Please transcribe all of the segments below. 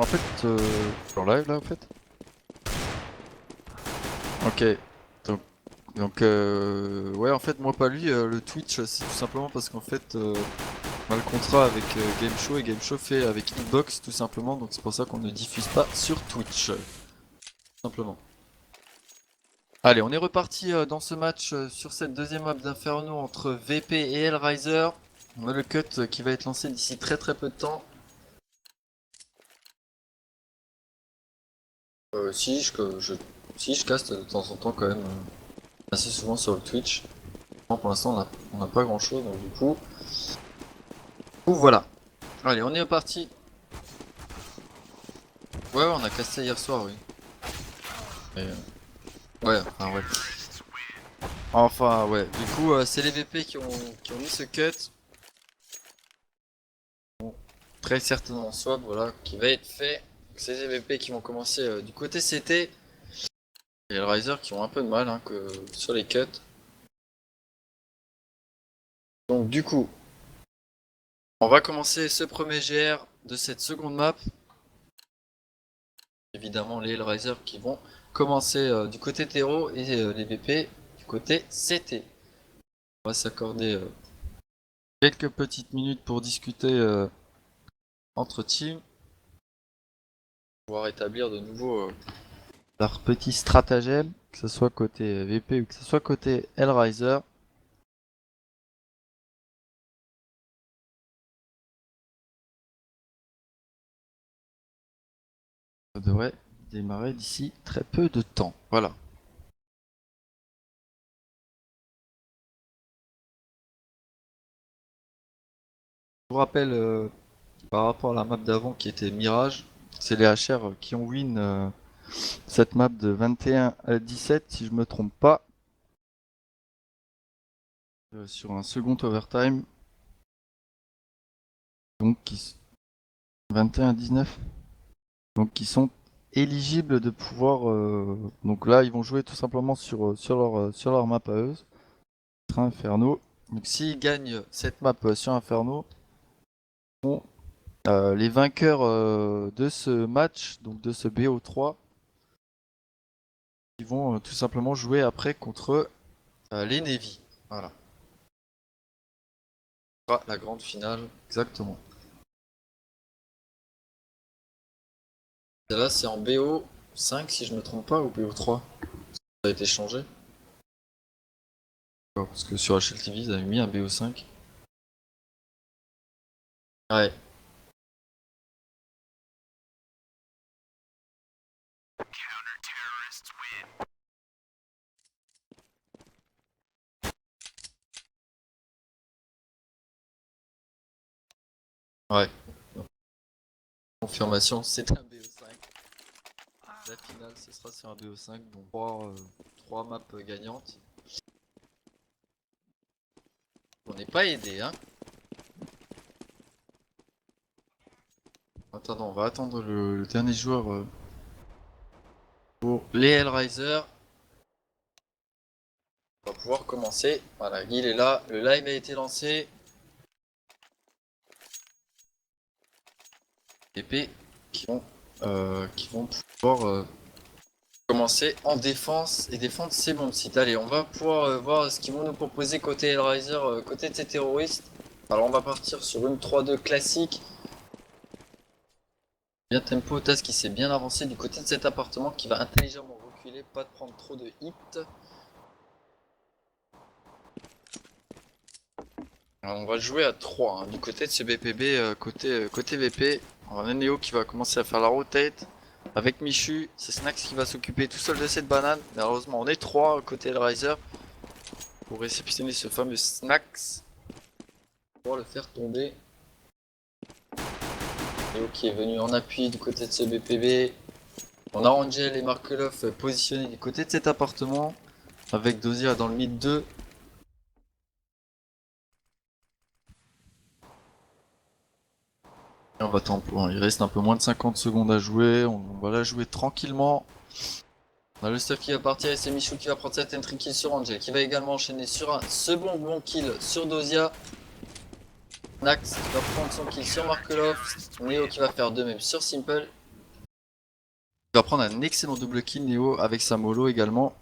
en fait, en live là en fait. Ok, donc ouais en fait moi pas lui, le Twitch c'est tout simplement parce qu'en fait on a le contrat avec Game Show et Game Show fait avec Xbox tout simplement, donc c'est pour ça qu'on ne diffuse pas sur Twitch, tout simplement. Allez, on est reparti dans ce match sur cette deuxième map d'Inferno entre VP et Hellraiser. On a le cut qui va être lancé d'ici très peu de temps. Si je caste de temps en temps quand même assez souvent sur le Twitch. Pour l'instant on n'a pas grand chose donc du coup voilà. Allez, on est reparti. Ouais, on a casté hier soir, oui. Et, ouais, enfin ouais. Enfin ouais, du coup c'est les VP qui ont mis ce cut. Bon, très certainement swap, voilà, qui va être fait. C'est les VP qui vont commencer du côté CT. Et les Riser qui ont un peu de mal que sur les cuts. Donc du coup, on va commencer ce premier GR de cette seconde map. Évidemment les Hellraiser qui vont commencer du côté terreau et les VP du côté CT. On va s'accorder quelques petites minutes pour discuter entre teams. Pouvoir établir de nouveau leur petit stratagème, que ce soit côté VP ou que ce soit côté Hellraiser. Ça devrait démarrer d'ici très peu de temps. Voilà. Je vous rappelle par rapport à la map d'avant qui était Mirage, c'est les HR qui ont win cette map de 21 à 17 si je me trompe pas. Sur un second overtime. Donc 21 à 19. Donc qui sont éligibles de pouvoir. Donc là ils vont jouer tout simplement sur leur map à eux. Train Inferno. Donc s'ils gagnent cette map sur Inferno, les vainqueurs de ce match, donc de ce BO3, ils vont tout simplement jouer après contre les Navy. Voilà. La grande finale, exactement. Et là, c'est en BO5 si je me trompe pas, ou BO3. Ça a été changé. Parce que sur HLTV, ils avaient mis un BO5. Ouais. Ouais. Confirmation, c'est un BO5. La finale, ce sera sur un BO5, donc 3 maps gagnantes. On n'est pas aidé, hein. Attends, on va attendre le dernier joueur pour les Hellraiser. On va pouvoir commencer. Voilà, Guil est là, le live a été lancé. Épée qui vont pouvoir commencer en défense et défendre ces bons sites. Allez, on va pouvoir voir ce qu'ils vont nous proposer côté Hellraiser, côté de ces terroristes. Alors on va partir sur une 3-2 classique. Bien tempo, Taz qui s'est bien avancé du côté de cet appartement qui va intelligemment reculer, pas de prendre trop de hits. Alors on va jouer à 3 du côté de ce BPB, côté VP. On a Neo qui va commencer à faire la rotate. Avec Michu, c'est Snax qui va s'occuper tout seul de cette banane. Malheureusement, on est 3 côté Hellraiser pour réceptionner ce fameux Snax. Pour le faire tomber. Neo qui est venu en appui du côté de ce BPB. On a Angel et Markelov positionnés du côté de cet appartement. Avec Dozia dans le mid 2. Et on va il reste un peu moins de 50 secondes à jouer. On va la jouer tranquillement. On a le stuff qui va partir et c'est Michou qui va prendre cette entry kill sur Angel, qui va également enchaîner sur un second bon kill sur Dozia. Nax qui va prendre son kill sur Markelov. Neo qui va faire de même sur Simple. Il va prendre un excellent double kill Neo avec sa mollo également.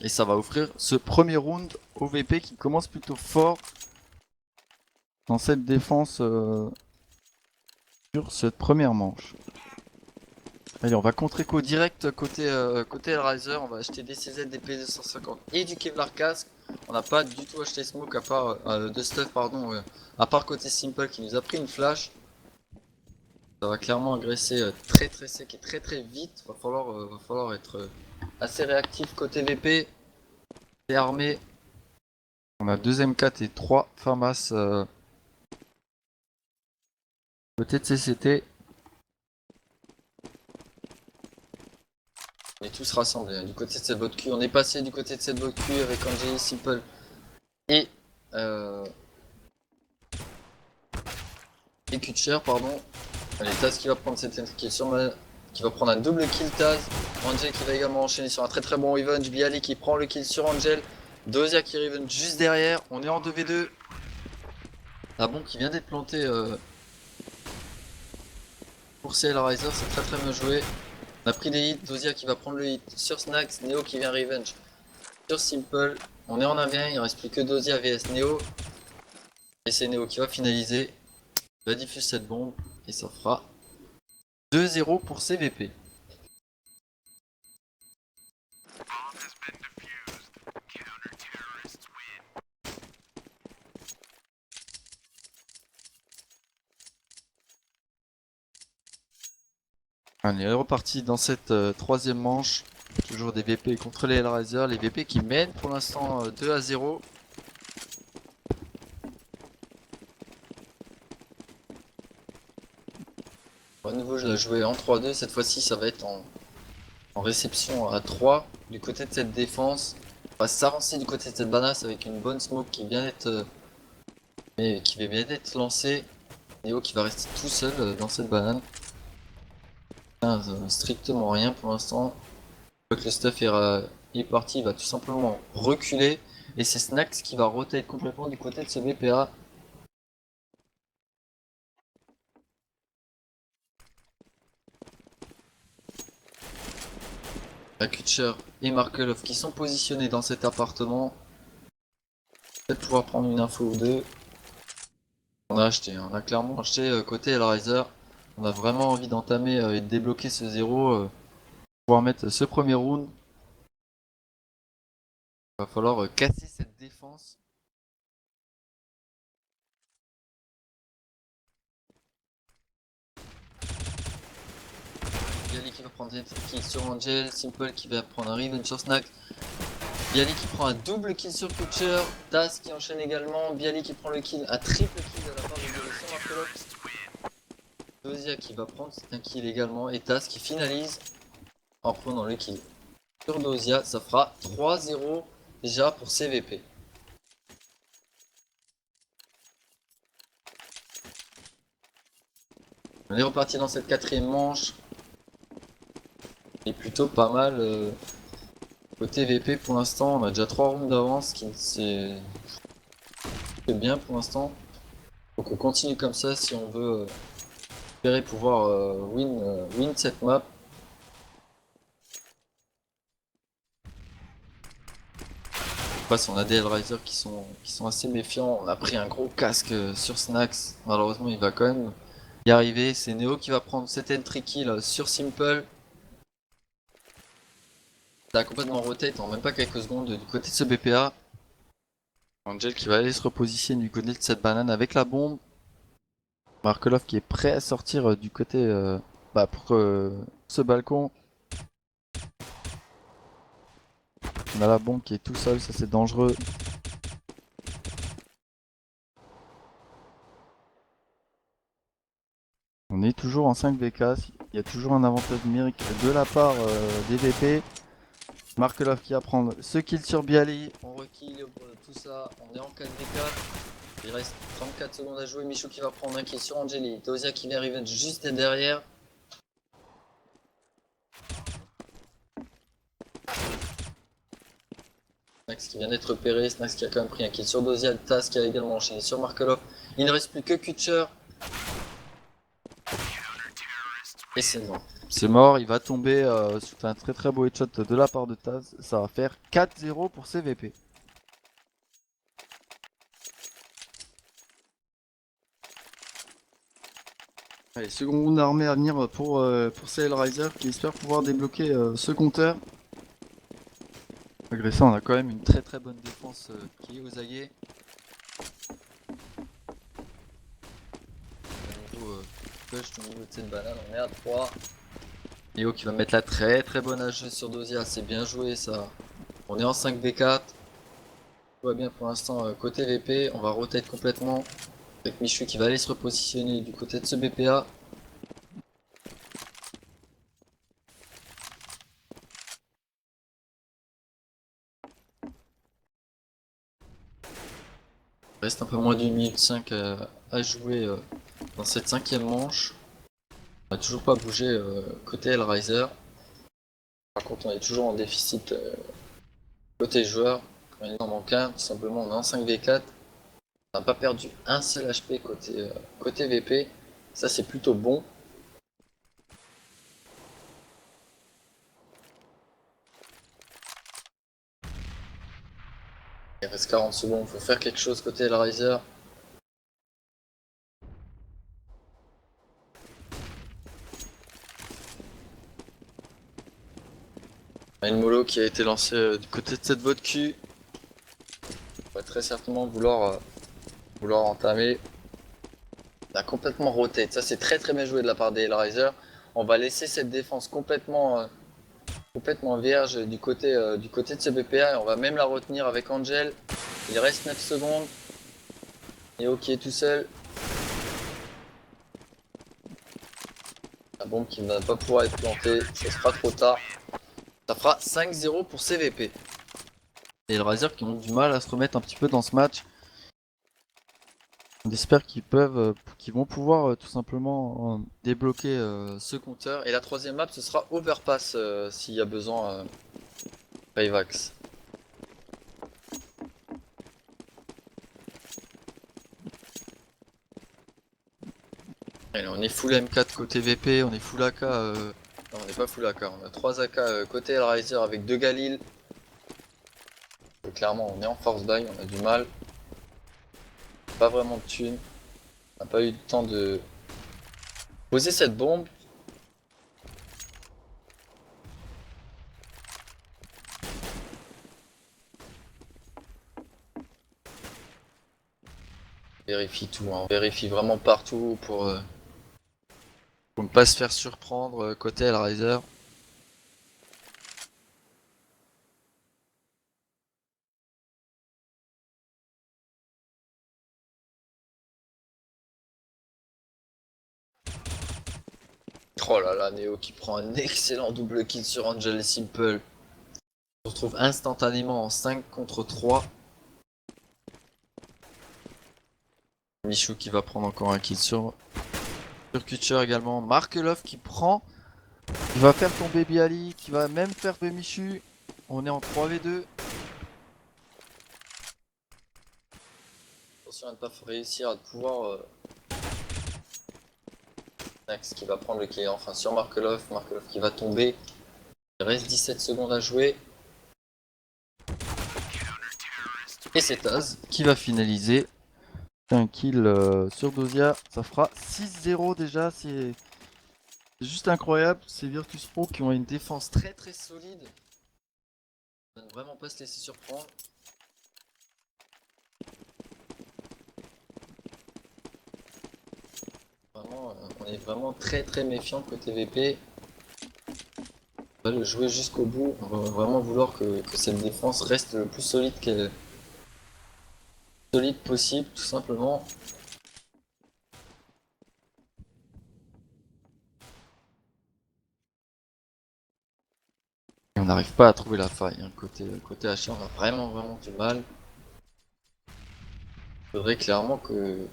Et ça va offrir ce premier round au VP qui commence plutôt fort dans cette défense sur cette première manche. Allez, on va contre-écho direct côté Hellraiser. On va acheter des CZ, des P250 et du Kevlar Casque. On n'a pas du tout acheté Smoke à part de stuff, pardon, à part côté Simple qui nous a pris une flash. Ça va clairement agresser très très sec et très très vite. Va falloir être assez réactif côté VP. C'est armé. On a 2 M4 et 3 Famas côté de CCT. On est tous rassemblés hein, du côté de cette botte cul. On est passé du côté de cette botte cul avec Angeli, Simple et Kutcher, pardon. Allez, Taz qui va prendre cette entry kill sur qui va prendre un double kill Taz. Angel qui va également enchaîner sur un très très bon revenge. Bialy qui prend le kill sur Angel. Dozia qui revenge juste derrière. On est en 2v2. La bombe qui vient d'être plantée pour CL Riser, c'est très très bien joué. On a pris des hits. Dozia qui va prendre le hit sur Snax. Neo qui vient revenge sur Simple. On est en 1v1. Il ne reste plus que Dozia vs Neo. Et c'est Neo qui va finaliser. Il va diffuser cette bombe. Et ça fera 2-0 pour CVP. Allez, elle est repartie dans cette troisième manche. Toujours des VP contre les Hellraiser. Les VP qui mènent pour l'instant 2-0. À nouveau, je l'ai joué en 3-2. Cette fois-ci, ça va être en réception à 3 du côté de cette défense. On va s'avancer du côté de cette banasse avec une bonne smoke qui vient d'être lancée. Neo qui va rester tout seul dans cette banane. Strictement rien pour l'instant. Une fois que le stuff est parti, il va tout simplement reculer. Et c'est Snax qui va rotate complètement du côté de ce BPA. Kutcher et Markelov qui sont positionnés dans cet appartement. Peut-être pouvoir prendre une info ou deux. On a clairement acheté côté Hellraiser. On a vraiment envie d'entamer et de débloquer ce 0. Pouvoir mettre ce premier round. Il va falloir casser cette défense. Bialy qui va prendre une kill sur Angel. Simple qui va prendre un revenge sur Snack. Bialy qui prend un double kill sur Kutcher. Taz qui enchaîne également. Bialy qui prend le kill, un triple kill de la part de Bialy sur Markelov. Dozia qui va prendre un kill également. Et Taz qui finalise en prenant le kill sur Dozia. Ça fera 3-0 déjà pour CVP. On est reparti dans cette quatrième manche. Et plutôt pas mal côté VP pour l'instant. On a déjà 3 rounds d'avance, qui c'est bien pour l'instant. Donc on continue comme ça si on veut espérer pouvoir win cette map. On a des Hellraiser qui sont assez méfiants. On a pris un gros casque sur Snax. Malheureusement il va quand même y arriver. C'est Neo qui va prendre cette entry kill sur Simple. Ça a complètement rotate en même pas quelques secondes du côté de ce BPA. Angel qui va aller se repositionner du côté de cette banane avec la bombe. Markelov qui est prêt à sortir du côté pour ce balcon. On a la bombe qui est tout seul, ça c'est dangereux. On est toujours en 5v4, il y a toujours un avantage numérique de la part des VP. Markelov qui va prendre ce kill sur Bialy. On rekill tout ça, on est en 4v4. Il reste 34 secondes à jouer. Michou qui va prendre un kill sur Angeli. Dozia qui vient revenge juste derrière. Snax qui vient d'être repéré. Snax qui a quand même pris un kill sur Dozia. Taz qui a également enchaîné sur Markelov. Il ne reste plus que Kutcher. Et c'est bon. C'est mort, il va tomber sur un très très beau headshot de la part de Taz. Ça va faire 4-0 pour CVP. Allez, seconde round armée à venir pour CL Riser qui espère pouvoir débloquer ce compteur. Malgré ça, on a quand même une très très bonne défense qui est aux aguets. Au niveau push, au niveau de cette banane, on est à 3. Léo qui va mettre la très très bonne HG sur Dozia, c'est bien joué ça. On est en 5v4. Tout va bien pour l'instant côté VP, on va rotate complètement. Avec Michu qui va aller se repositionner du côté de ce BPA. Il reste un peu moins d'une minute 5 à jouer dans cette cinquième manche. On n'a toujours pas bougé côté Hellraiser. Par contre on est toujours en déficit côté joueur. Quand il en manque un, tout simplement on est en 5v4. On n'a pas perdu un seul HP côté VP. Ça c'est plutôt bon. Il reste 40 secondes, il faut faire quelque chose côté Hellraiser. On a une mollo qui a été lancée du côté de cette botte Q. On va très certainement vouloir entamer. On a complètement roté. Ça c'est très très bien joué de la part des Hellraiser. On va laisser cette défense complètement vierge du côté de ce BPA et on va même la retenir avec Angel. Il reste 9 secondes. Neo qui est tout seul. La bombe qui ne va pas pouvoir être plantée, ça sera trop tard. Ça fera 5-0 pour CVP. Et les Hellraiser qui ont du mal à se remettre un petit peu dans ce match. On espère qu'ils vont pouvoir tout simplement débloquer ce compteur. Et la troisième map, ce sera Overpass s'il y a besoin. Rayvax. Allez, on est full M4 côté VP, on est full AK. Non, on n'est pas full AK, on a 3 AK côté Hellraiser avec 2 Galil. Clairement, on est en force buy, on a du mal. Pas vraiment de thunes. On n'a pas eu le temps de poser cette bombe. On vérifie tout, hein. On vérifie vraiment partout pour ne pas se faire surprendre côté Hellraiser. Oh là là, Neo qui prend un excellent double kill sur Angel Simple. On se retrouve instantanément en 5 contre 3. Michou qui va prendre encore un kill sur Kutcher également. Markelov qui prend. Qui va faire tomber Bialy. Qui va même faire tomber Michu. On est en 3v2. Attention à ne pas réussir à pouvoir. Nax qui va prendre le kill enfin sur Markelov. Markelov qui va tomber. Il reste 17 secondes à jouer. Et c'est Taz qui va finaliser. Un kill sur Dozia. Ça fera 6-0 déjà. C'est juste incroyable. C'est Virtus Pro qui ont une défense très très solide. On ne vraiment pas se laisser surprendre. Vraiment, on est vraiment très très méfiant côté VP. On va le jouer jusqu'au bout. On va vraiment vouloir que cette défense reste le plus solide possible, tout simplement. Et on n'arrive pas à trouver la faille. Hein. Côté HA, on a vraiment du mal. Il faudrait clairement que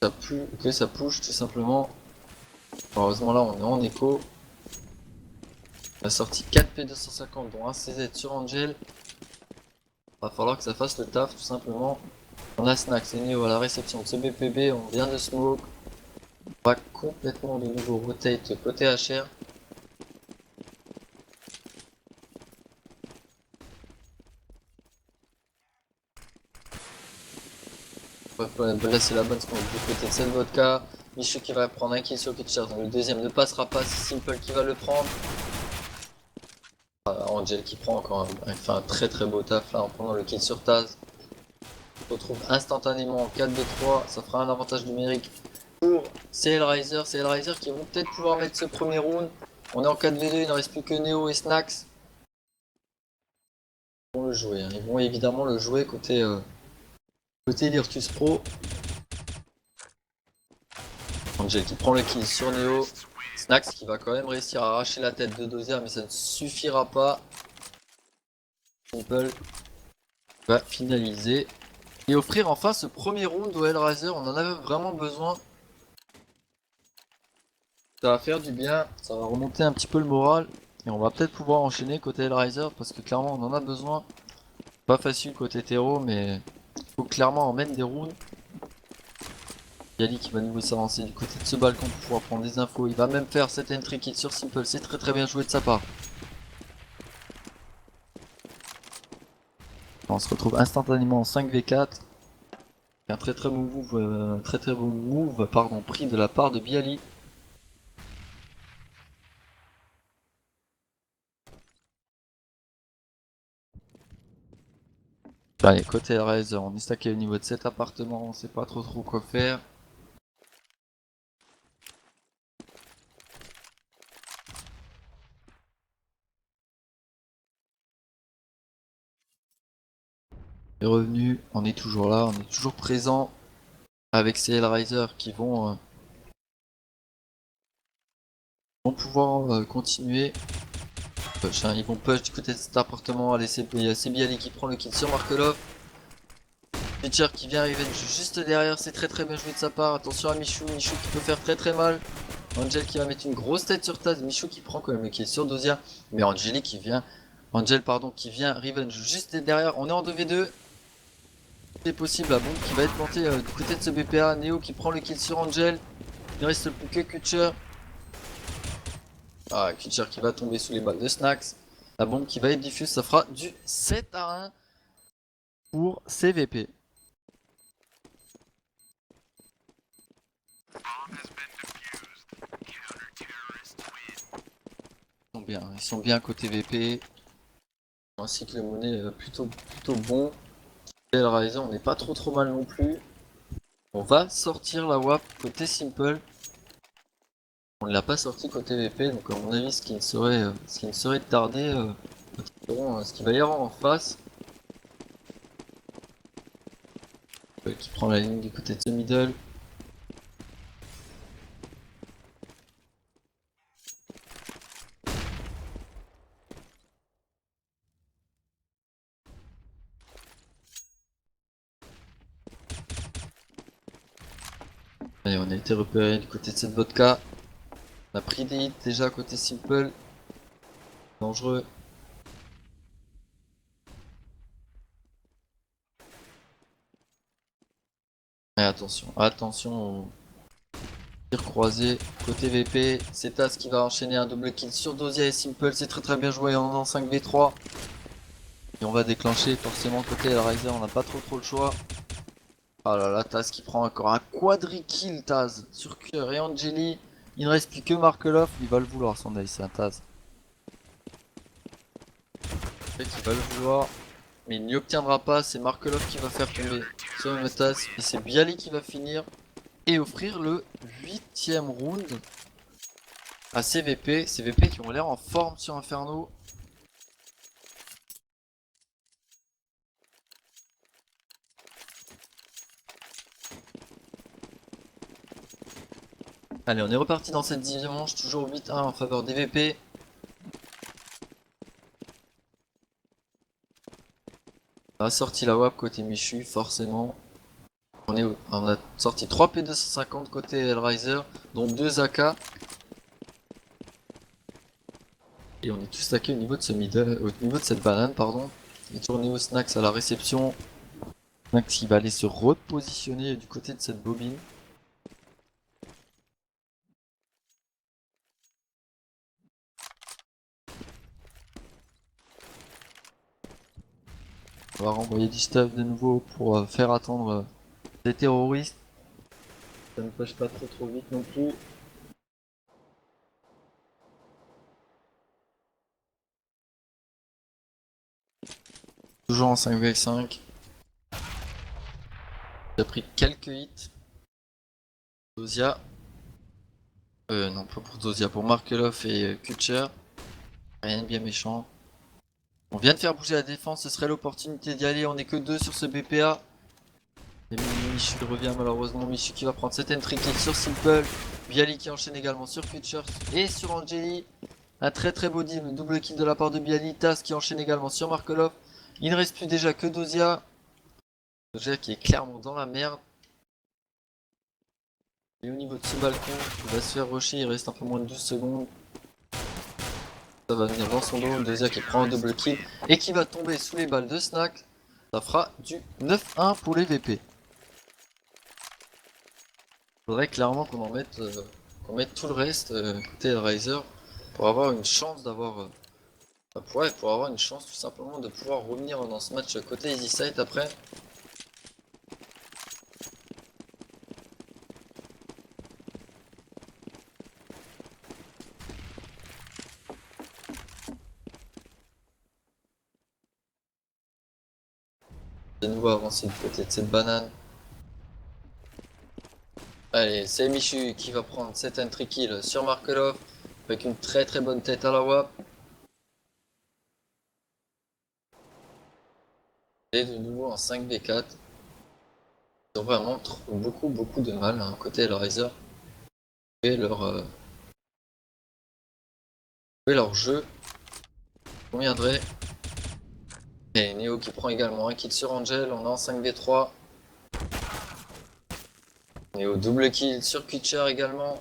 ça push tout simplement. Heureusement là on est en écho. On a sorti 4 P250 dont un CZ sur Angel. Va falloir que ça fasse le taf tout simplement. On a Snax et Neo à la réception de ce BPB, on vient de smoke. On va complètement de nouveau rotate côté HR. Là c'est la bonne spawn du côté de cette vodka. Michou qui va prendre un kill sur Kutcher, donc le deuxième ne passera pas, c'est Simple qui va le prendre. Angel qui prend encore il fait un très très beau taf là en prenant le kill sur Taz. On se retrouve instantanément en 4v3, ça fera un avantage numérique pour CL Riser qui vont peut-être pouvoir mettre ce premier round. On est en 4v2, il ne reste plus que Neo et Snax. Ils vont le jouer, hein. Ils vont évidemment le jouer côté Virtus Pro. Angel qui prend le kill sur Neo. Snax qui va quand même réussir à arracher la tête de Dozier, mais ça ne suffira pas. Simple va finaliser et offrir enfin ce premier round au Hellraiser. On en avait vraiment besoin. Ça va faire du bien, ça va remonter un petit peu le moral. Et on va peut-être pouvoir enchaîner côté Hellraiser parce que clairement on en a besoin. Pas facile côté Terreau, mais il faut clairement en mettre des rounds. Yali qui va de nouveau s'avancer du côté de ce balcon pour pouvoir prendre des infos. Il va même faire cette entry kill sur Simple, c'est très très bien joué de sa part. On se retrouve instantanément en 5v4. Un très très bon move, pris de la part de Bialy. Allez, côté Razer, on est stacké au niveau de cet appartement, on sait pas trop quoi faire. On est revenu, on est toujours là, on est toujours présent avec ces Hellraiser qui vont pouvoir continuer. Ils vont push du côté de cet appartement. Allez, c'est Bialy qui prend le kill sur Markelov. Pitcher qui vient arriver juste derrière, c'est très très bien joué de sa part. Attention à Michou, Michou qui peut faire très très mal. Angel qui va mettre une grosse tête sur Taz, Michou qui prend quand même le kill sur Dozier. Mais Angel qui vient revenge juste derrière. On est en 2v2. C'est possible, la bombe qui va être plantée du côté de ce BPA. Neo qui prend le kill sur Angel. Il ne reste plus que Kutcher. Ah, Kutcher qui va tomber sous les balles de Snax. La bombe qui va être diffuse, ça fera du 7-1 pour CVP. Ils sont bien côté VP. Ainsi que le monnaie plutôt bon. Hellraiser, on n'est pas trop mal non plus. On va sortir la WAP côté Simple. On ne l'a pas sorti côté VP, donc à mon avis ce qui ne serait tardé, ce qui va y avoir en face. Qui prend la ligne du côté de ce middle. Allez, on a été repéré du côté de cette vodka. On a pris des hits déjà côté Simple. Dangereux. Et attention au tir croisé côté VP. C'est Taz qui va enchaîner un double kill sur Dozier et Simple. C'est très bien joué, on est en 5v3. Et on va déclencher forcément côté Hellraiser, on n'a pas trop le choix. Ah là là, Taz qui prend encore un quadri-kill, Taz sur Cure et Angeli. Il ne reste plus que Markelov, il va le vouloir son ace, c'est un Taz. Il va le vouloir, mais il n'y obtiendra pas, c'est Markelov qui va faire tomber sur le Taz. Et c'est Bialy qui va finir et offrir le 8ème round à CVP. CVP qui ont l'air en forme sur Inferno. Allez, on est reparti dans cette dimanche, toujours 8-1 en faveur des VP. On a sorti la WAP côté Michu, forcément. On a sorti 3 P250 côté Hellraiser, dont 2 AK. Et on est tous stackés au niveau de ce middle, au niveau de cette banane, pardon. Et tourné au Snax à la réception. Snax qui va aller se repositionner du côté de cette bobine. On va renvoyer du stuff de nouveau pour faire attendre les terroristes. Ça ne push pas trop vite non plus. Toujours en 5v5. J'ai pris quelques hits. Dozia. Non, pas pour Dozia, pour Markelov et Kutcher. Rien de bien méchant. On vient de faire bouger la défense, ce serait l'opportunité d'y aller. On est que 2 sur ce BPA. Et Michu revient malheureusement. Michu qui va prendre cette entry kill sur Simple. Bialy qui enchaîne également sur Kutcher et sur Angeli. Un très beau double kill de la part de Bialy. Taz qui enchaîne également sur Markelov. Il ne reste plus déjà que Dozia. Dozia qui est clairement dans la merde. Et au niveau de ce balcon, il va se faire rusher, il reste un peu moins de 12 secondes. Ça va venir dans son dos, Dozia qui prend un double kill et qui va tomber sous les balles de Snack. Ça fera du 9-1 pour les VP. Faudrait clairement qu'on mette tout le reste côté Hellraiser pour avoir une chance d'avoir... pour avoir une chance tout simplement de pouvoir revenir dans ce match côté EasySight après. De nouveau avancer du côté de cette banane. Allez, c'est Michu qui va prendre cette entry kill sur Markelov avec une très bonne tête à la WAP. Et de nouveau en 5v4. Ils ont vraiment beaucoup de mal hein, côté Hellraiser. Et leur jeu conviendrait. Et Neo qui prend également un kill sur Angel, on est en 5v3. Neo double kill sur Kutcher également.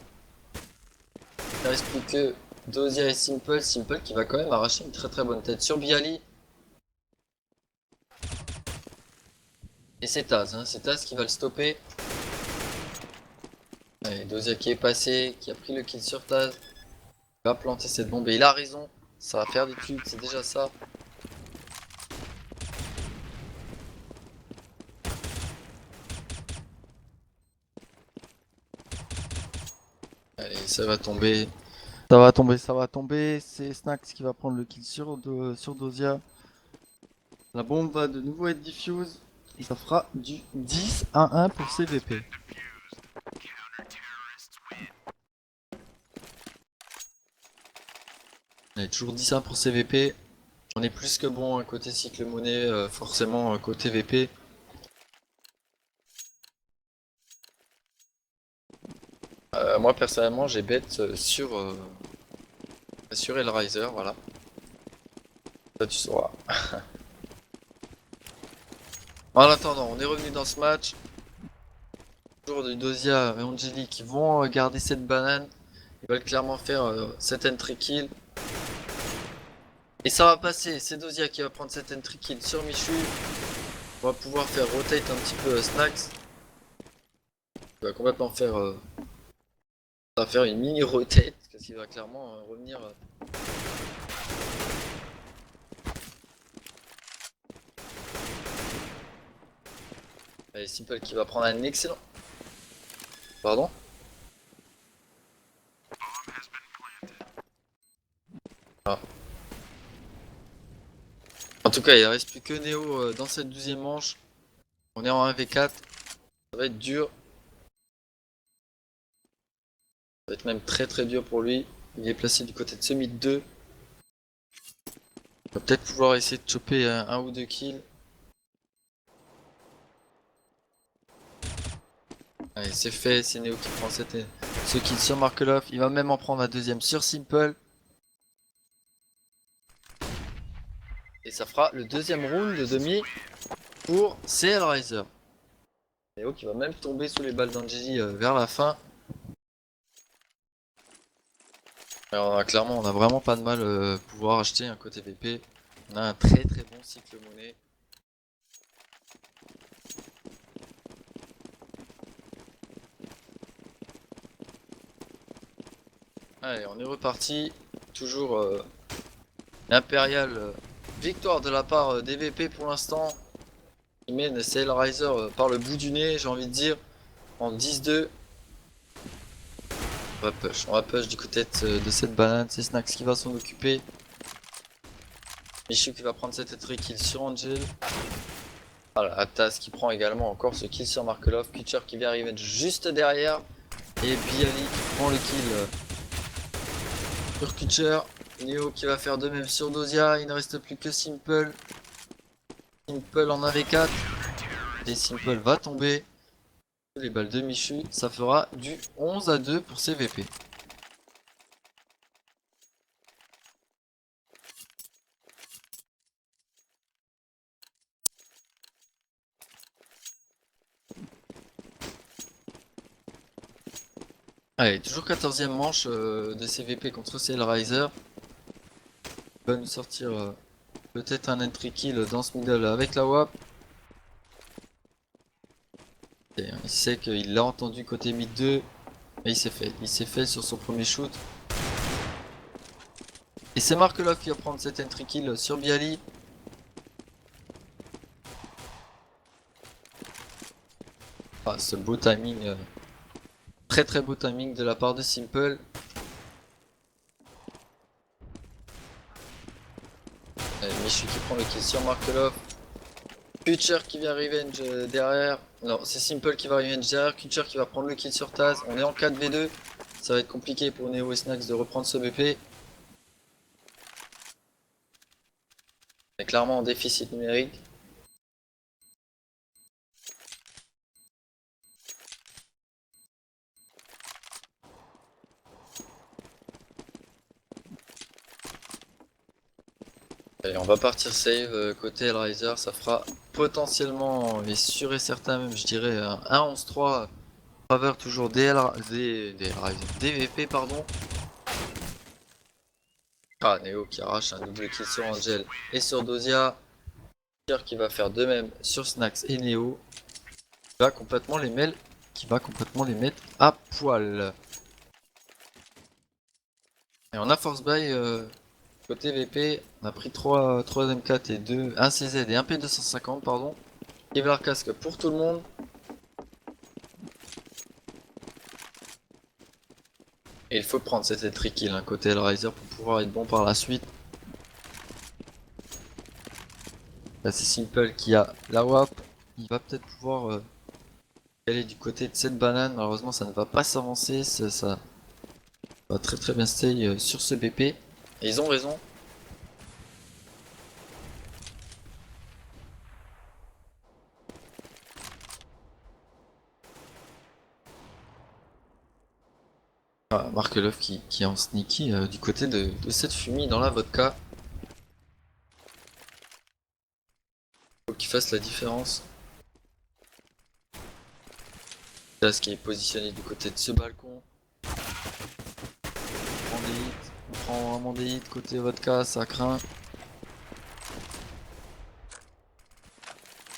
Il ne reste plus que Dozia et Simple. Simple qui va quand même arracher une très bonne tête sur Bialy. Et c'est Taz, hein, c'est Taz qui va le stopper. Allez, Dozia qui est passé, qui a pris le kill sur Taz. Il va planter cette bombe et il a raison. Ça va faire des cubes, c'est déjà ça. Allez, ça va tomber. Ça va tomber. C'est Snacks qui va prendre le kill sur Dozia. La bombe va de nouveau être diffuse. Et ça fera du 10-1 pour CVP. Allez, toujours 10-1 pour CVP. On est plus que bon hein, côté cycle monnaie, forcément côté VP. Moi personnellement j'ai bet sur Hellraiser, voilà. Ça tu sauras. En attendant, on est revenu dans ce match. Toujours de Dozia et Angeli qui vont garder cette banane. Ils veulent clairement faire cette entry kill. Et ça va passer, c'est Dozia qui va prendre cette entry kill sur Michu. On va pouvoir faire rotate un petit peu Snacks. Il va complètement faire... ça va faire une mini rotate, parce qu'il va clairement revenir... Allez, Simple qui va prendre un excellent... Pardon? Ah. En tout cas, il ne reste plus que Neo dans cette 12e manche. On est en 1v4. Ça va être dur. Ça va être même très dur pour lui. Il est placé du côté de ce mid 2. On va peut-être pouvoir essayer de choper un ou deux kills. Allez, c'est fait, c'est Neo qui prend ce kill sur Markelov. Il va même en prendre un deuxième sur Simple. Et ça fera le deuxième round de demi pour Hellraiser. Neo qui va même tomber sous les balles d'Angeli vers la fin. Alors clairement on a vraiment pas de mal pouvoir acheter un côté VP. On a un très bon cycle monnaie. Allez, on est reparti. Toujours l'impérial victoire de la part des VP pour l'instant. Il mène Sail Riser par le bout du nez, j'ai envie de dire, en 10-2. On va push du côté de cette banane, c'est Snax qui va s'en occuper. Michu qui va prendre cette entry kill sur Angel. Voilà, Aptas qui prend également encore ce kill sur Markelov. Kutcher qui vient arriver juste derrière. Et Bialy qui prend le kill sur Kutcher. Neo qui va faire de même sur Dozia. Il ne reste plus que Simple. Simple en AV4. Et Simple va tomber. Les balles de Michu, ça fera du 11-2 pour CVP. Allez, toujours 14ème manche de CVP contre CL Riser. Il va nous sortir peut-être un entry kill dans ce middle avec la WAP. Et il sait qu'il l'a entendu côté mid 2. Mais il s'est fait sur son premier shoot. Et c'est Markelov qui va prendre cet entry kill sur Bialy. Ah, ce beau timing. Très très beau timing de la part de Simple. Michu qui prend le kill sur Markelov. Kutcher qui vient revenge derrière. Non, c'est Simple qui va revenge derrière. Kutcher qui va prendre le kill sur Taz. On est en 4v2. Ça va être compliqué pour Neo et Snax de reprendre ce BP. On est clairement en déficit numérique. Allez, on va partir save côté Hellraiser, ça fera potentiellement et sûr et certain même je dirais un 1-11-3 faveur toujours des DVP pardon. Ah, Neo qui arrache un double kill sur Angel et sur Dozia. Pierre qui va faire de même sur Snax et Neo. Qui va complètement les mettre à poil. Et on a force buy côté VP, on a pris 3 M4 et 1 CZ et 1 P250 pardon. Kevlar casque pour tout le monde. Et il faut prendre cet entry kill côté Hellraiser pour pouvoir être bon par la suite. Là c'est Simple qui a la WAP. Il va peut-être pouvoir aller du côté de cette banane. Malheureusement ça ne va pas s'avancer. Ça va très très bien stay sur ce BP. Et ils ont raison. Ah, Markelov qui est en sneaky du côté de cette fumée dans la vodka. Faut qu'il fasse la différence. Là, ce qui est positionné du côté de ce balcon. On prend vraiment des hits côté vodka, ça craint.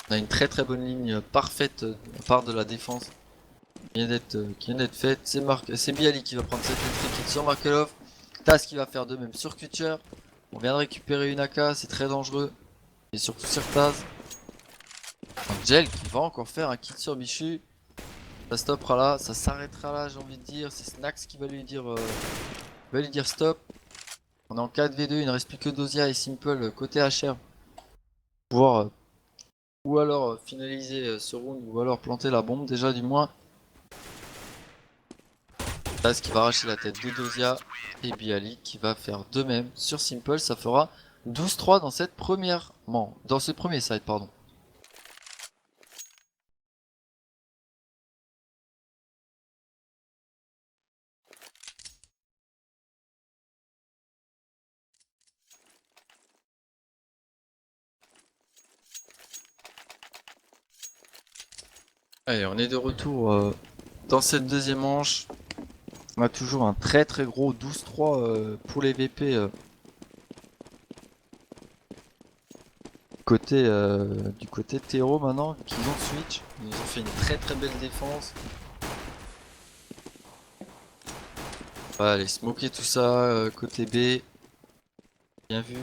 On a une très très bonne ligne parfaite à part de la défense qui vient d'être faite. C'est Bialy qui va prendre cette entry kill sur Markelov. Taz qui va faire de même sur Kutcher. On vient de récupérer une AK, c'est très dangereux. Et surtout sur Taz. Angel qui va encore faire un kill sur Michu. Ça stoppera là, ça s'arrêtera là j'ai envie de dire. C'est Snax qui va lui dire stop. On est en 4v2, il ne reste plus que Dozia et Simple côté HR. Pouvoir ou alors finaliser ce round ou alors planter la bombe déjà du moins. Taz qui va arracher la tête de Dozia et Bialy qui va faire de même sur Simple. Ça fera 12-3 dans cette dans ce premier side pardon. Allez, on est de retour dans cette deuxième manche. On a toujours un très très gros 12-3 pour les VP du côté Théro maintenant qu'ils ont switch. Ils ont fait une très très belle défense. On va aller smoker tout ça côté B. Bien vu.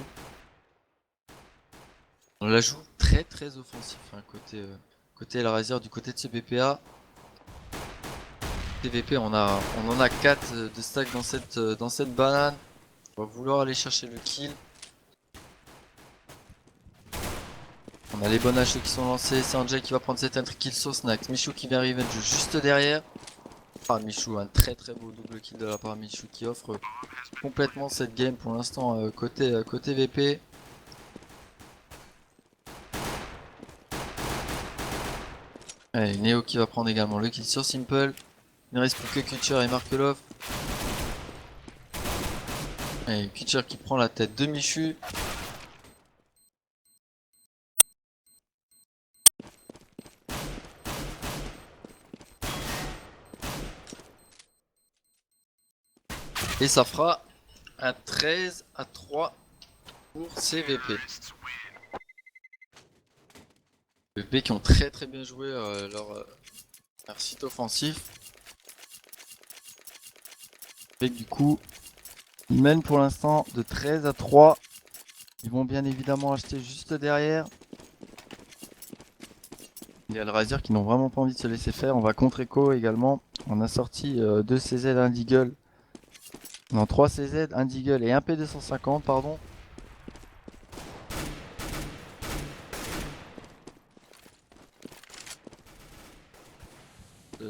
On la joue très très très offensif hein, côté Hellraiser du côté de ce BPA. TVP on en a 4 de stack dans cette banane. On va vouloir aller chercher le kill. On a les bonnes haches qui sont lancées, c'est Angel qui va prendre cette entry kill sur Snack. Michou qui vient revenge juste derrière. Ah Michou, un très très beau double kill de la part de Michou qui offre complètement cette game pour l'instant côté VP. Allez, Neo qui va prendre également le kill sur Simple. Il ne reste plus que Kutcher et Markelov. Allez, Kutcher qui prend la tête de Michu. Et ça fera un 13-3 pour CVP. VP qui ont très très bien joué leur site offensif. Et du coup, ils mènent pour l'instant de 13-3. Ils vont bien évidemment acheter juste derrière. Il y a le Hellraiser qui n'ont vraiment pas envie de se laisser faire. On va contre Echo également. On a sorti 2 CZ, 1 Deagle. Non, 3 CZ, 1 Deagle et un P250, pardon.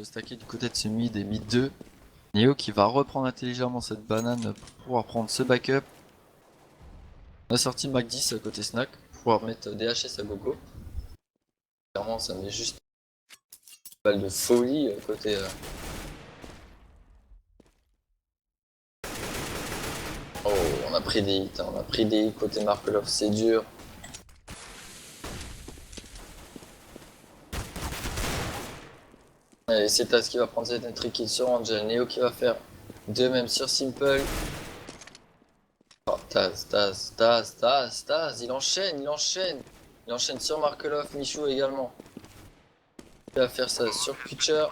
Stacké du côté de ce mid et mid 2. Neo qui va reprendre intelligemment cette banane pour pouvoir prendre ce backup. On a sorti Mac 10 côté Snack pour pouvoir mettre DHS à gogo. Clairement, ça met juste une balle de folie côté. Oh, on a pris des hits, hein. On a pris des hits côté Markelov, c'est dur. Allez, c'est Taz qui va prendre cette entry kill sur Angel. Neo qui va faire deux même sur Simple. Oh, Taz, il enchaîne. Il enchaîne sur Markelov, Michou également. Il va faire ça sur Kutcher.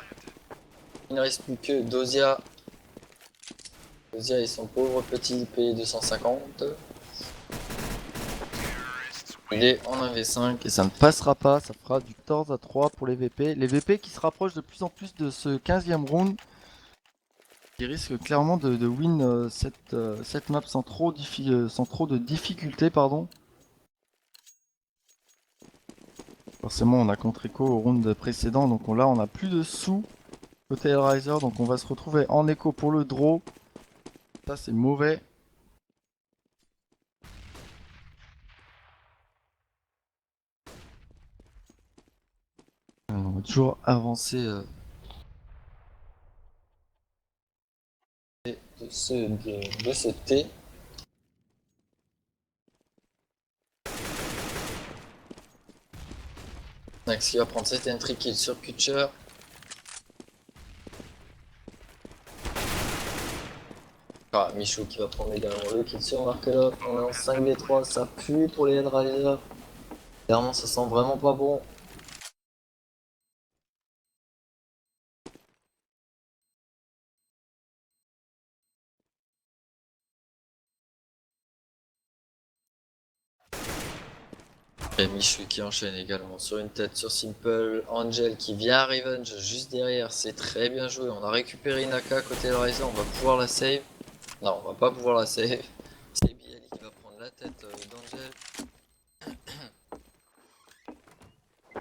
Il ne reste plus que Dozia. Dozia et son pauvre petit P250. Il est en 1v5 et ça ne passera pas, ça fera du 14-3 pour les VP. Les VP qui se rapprochent de plus en plus de ce 15e round. Qui risque clairement de win cette map sans trop de difficultés, pardon. Forcément on a contre Echo au round précédent, donc là on a plus de sous côté Hellraiser, donc on va se retrouver en Echo pour le draw. Ça c'est mauvais. On va toujours avancer de ce T. Max qui va prendre cette entry kill sur Kutcher. Ah, Michou qui va prendre également le kill sur Markelov. On est en 5v3, ça pue pour les Hellraiser. Clairement ça sent vraiment pas bon. Et Michu qui enchaîne également sur une tête sur Simple. Angel qui vient à Revenge juste derrière, c'est très bien joué. On a récupéré Inaka côté Hellraiser, on va pouvoir la save. Non, on va pas pouvoir la save. C'est Biali qui va prendre la tête d'Angel.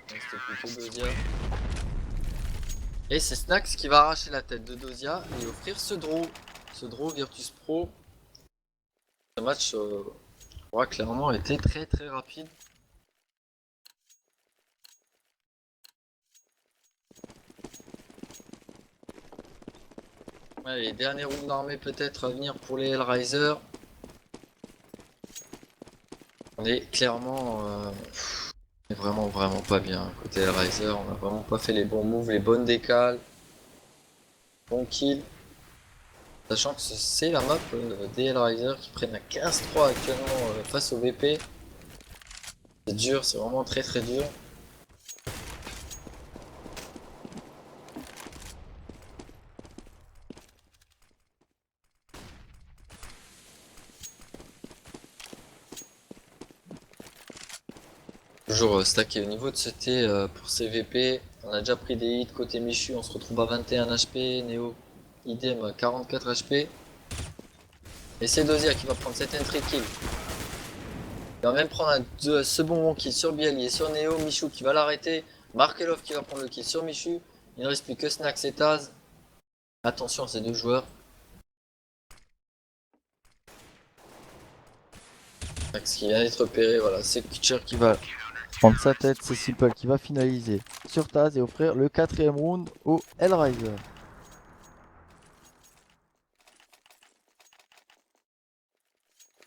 C'était plutôt Dozia. Et c'est Snax qui va arracher la tête de Dozia et offrir ce draw Virtus Pro. Ce match aura clairement été très très rapide. Allez, dernier round d'armée peut-être à venir pour les Hellraiser. On est clairement vraiment pas bien côté Hellraiser. On a vraiment pas fait les bons moves, les bonnes décales. Bon kill. Sachant que c'est la map des Hellraiser qui prennent à 15-3 actuellement face au BP. C'est dur, c'est vraiment très très dur. Toujours stacké au niveau de ce T pour CVP. On a déjà pris des hits côté Michu, on se retrouve à 21 HP. Neo, idem à 44 HP. Et c'est Dozia qui va prendre cette entry kill. Il va même prendre un second kill sur Bialy et sur Neo. Michu qui va l'arrêter. Markelov qui va prendre le kill sur Michu. Il ne reste plus que Snax et Taz. Attention à ces deux joueurs. Snax qui vient d'être repéré, voilà, c'est Kutcher qui va prendre sa tête, c'est Simple qui va finaliser sur Taz et offrir le 4ème round au Hellraiser.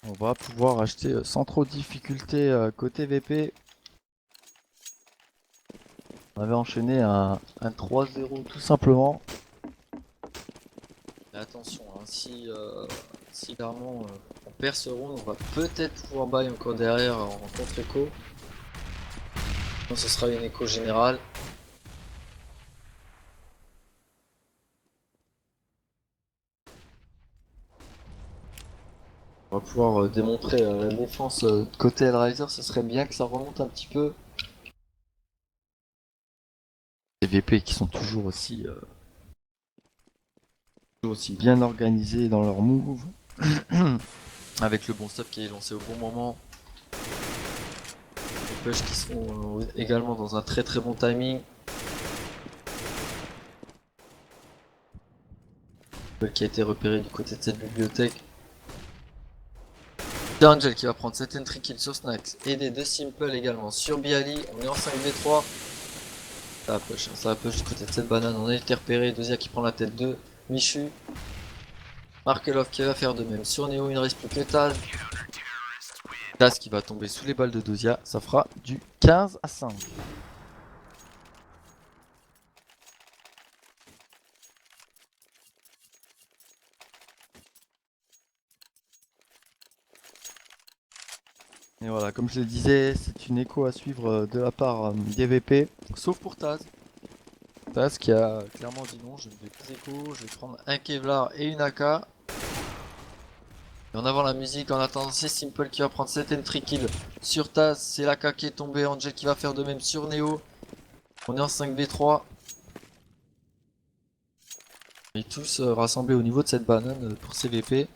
On va pouvoir acheter sans trop de difficulté côté VP. On avait enchaîné un 3-0 tout simplement. Mais attention, hein, si clairement on perd ce round, on va peut-être pouvoir buy encore derrière en contre-écho. Donc ce sera une écho générale. On va pouvoir démontrer la défense côté Hellraiser, ce serait bien que ça remonte un petit peu. Les VP qui sont toujours aussi bien organisés dans leurs moves. Avec le bon stuff qui est lancé au bon moment. Les push qui sont également dans un très bon timing. Qui a été repéré du côté de cette bibliothèque. Angel qui va prendre cette entry kill sur Snax, aidé de Simple également sur Bialy. On est en 5v3. Ça va push du côté de cette banane. On a été repéré. Dozia qui prend la tête de Michu. Markelov qui va faire de même sur Neo. Il ne reste plus que Taz. Taz qui va tomber sous les balles de Dozia. Ça fera du 15-5. Et voilà, comme je le disais, c'est une écho à suivre de la part des VP, sauf pour Taz. Taz qui a clairement dit non, je ne vais pas écho, je vais prendre un Kevlar et une AK. Et en avant la musique, en attendant c'est Simple qui va prendre cette entry kill sur Taz, c'est l'AK qui est tombé, Angel qui va faire de même sur Neo. On est en 5v3. Et tous rassemblés au niveau de cette banane pour CVP.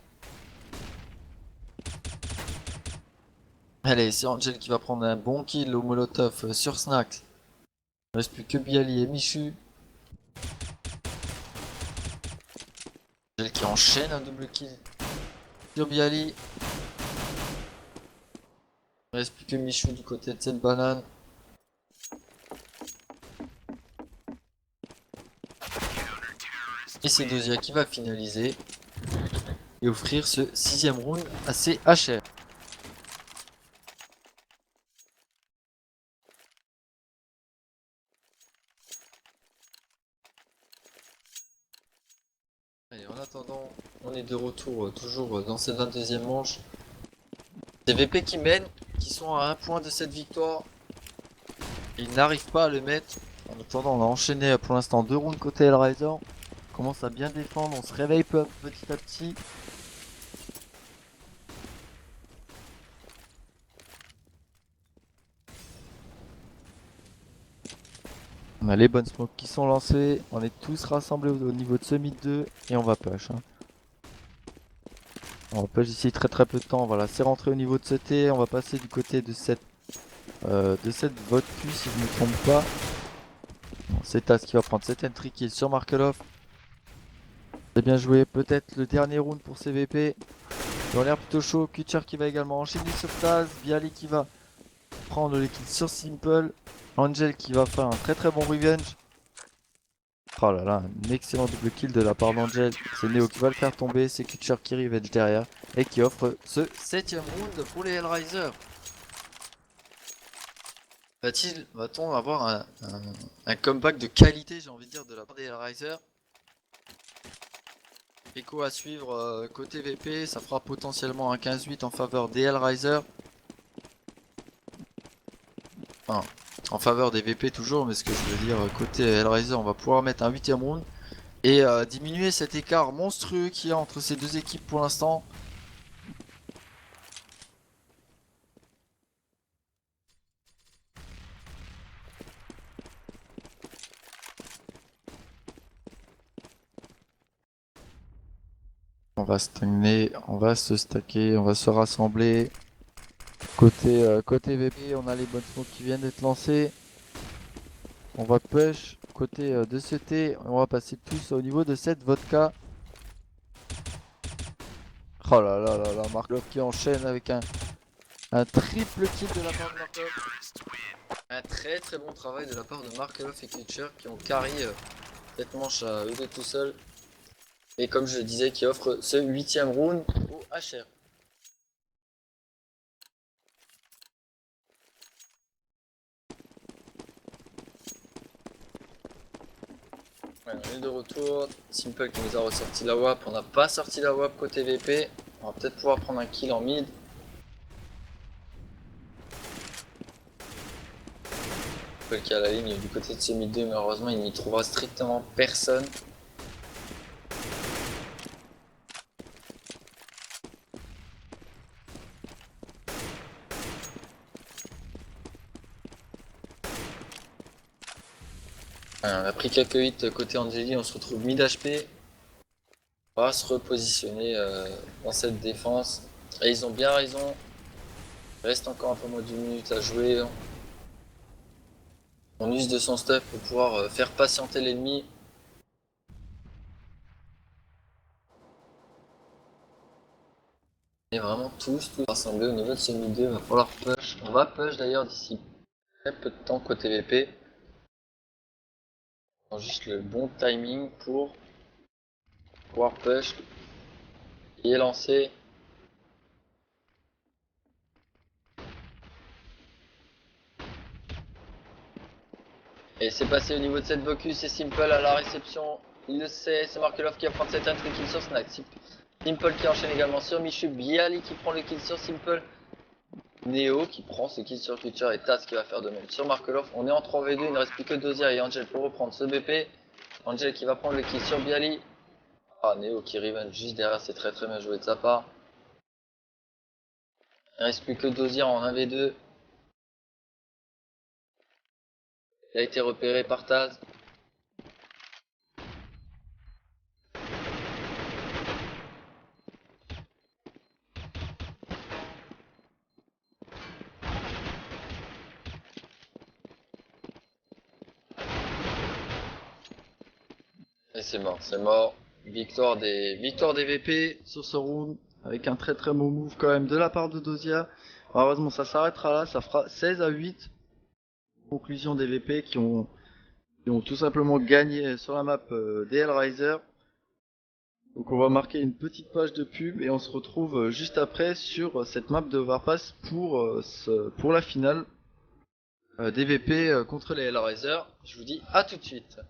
Allez, c'est Angel qui va prendre un bon kill au Molotov sur Snack. Il ne reste plus que Bialy et Michu. Angel qui enchaîne un double kill sur Bialy. Il ne reste plus que Michu du côté de cette banane. Et c'est Dozia qui va finaliser et offrir ce 6ème round assez HR. Allez, en attendant, on est de retour toujours dans cette 22ème manche. Des VP qui mènent, qui sont à 1 point de cette victoire. Ils n'arrivent pas à le mettre. En attendant, on a enchaîné pour l'instant 2 rounds côté Hellraiser. On commence à bien défendre, on se réveille petit à petit. On a les bonnes smokes qui sont lancées. On est tous rassemblés au niveau de ce mid 2 et on va push. Hein. On va push ici très peu de temps. Voilà, c'est rentré au niveau de ce T. On va passer du côté de cette vote Q si je ne me trompe pas. Bon, c'est Taz qui va prendre cette entry kill sur Markelov. C'est bien joué. Peut-être le dernier round pour CVP. Ils ont l'air plutôt chaud. Kutcher qui va également enchaîner sur Taz. Bialy qui va prendre le kill sur Simple. Angel qui va faire un très bon revenge. Oh là là, un excellent double kill de la part d'Angel. C'est Neo qui va le faire tomber. C'est Kutcher qui revenge derrière. Et qui offre ce 7ème round pour les Hellraiser. Va-t-on avoir un comeback de qualité, j'ai envie de dire, de la part des Hellraiser? Écho à suivre côté VP, ça fera potentiellement un 15-8 en faveur des Hellraiser. Enfin, en faveur des VP toujours, mais ce que je veux dire, côté Hellraiser, on va pouvoir mettre un 8ème round. Et diminuer cet écart monstrueux qu'il y a entre ces deux équipes pour l'instant. On va stagner, on va se stacker, on va se rassembler. Côté VP, on a les bonnes smokes qui viennent d'être lancées. On va push. Côté de CT, on va passer tous au niveau de cette vodka. Oh là là là là, Markov qui enchaîne avec un triple kill de la part de Markov. Un très très bon travail de la part de Markov et Kutcher qui ont carry cette manche à eux deux tout seuls. Et comme je le disais, qui offre ce 8ème round au HR. Ouais, on est de retour. Simple qui nous a ressorti la WAP. On n'a pas sorti la WAP côté VP. On va peut-être pouvoir prendre un kill en mid. Simple qui a la ligne du côté de ce mid 2. Malheureusement, il n'y trouvera strictement personne. On a pris quelques hits côté Angeli. On se retrouve mid HP. On va se repositionner dans cette défense. Et ils ont bien raison. Il reste encore un peu moins d'une minute à jouer. On use de son stuff pour pouvoir faire patienter l'ennemi. On est vraiment tous rassemblés au niveau de ce mid 2. Il va falloir push. On va push d'ailleurs d'ici très peu de temps côté VP. On a juste le bon timing pour pouvoir push. Il est lancé. Et c'est passé au niveau de cette Bocus, c'est Simple à la réception. Il le sait, c'est Markelov qui va prendre cette intrigue kill sur Snack. Simple qui enchaîne également sur Michu. Bialy qui prend le kill sur Simple. Neo qui prend ce kill sur Twitcher et Taz qui va faire de même sur Markelov. On est en 3v2, il ne reste plus que Dozier et Angel pour reprendre ce BP. Angel qui va prendre le kill sur Bialy. Ah, Neo qui revenge juste derrière, c'est très très bien joué de sa part. Il ne reste plus que Dozier en 1v2. Il a été repéré par Taz. Et c'est mort, c'est mort. Victoire des VP sur ce round, avec un très très bon move quand même de la part de Dozia. Heureusement ça s'arrêtera là, ça fera 16-8. Conclusion des VP qui ont tout simplement gagné sur la map des Hellraiser. Donc on va marquer une petite page de pub et on se retrouve juste après sur cette map de Overpass pour la finale des VP contre les Hellraiser. Je vous dis à tout de suite.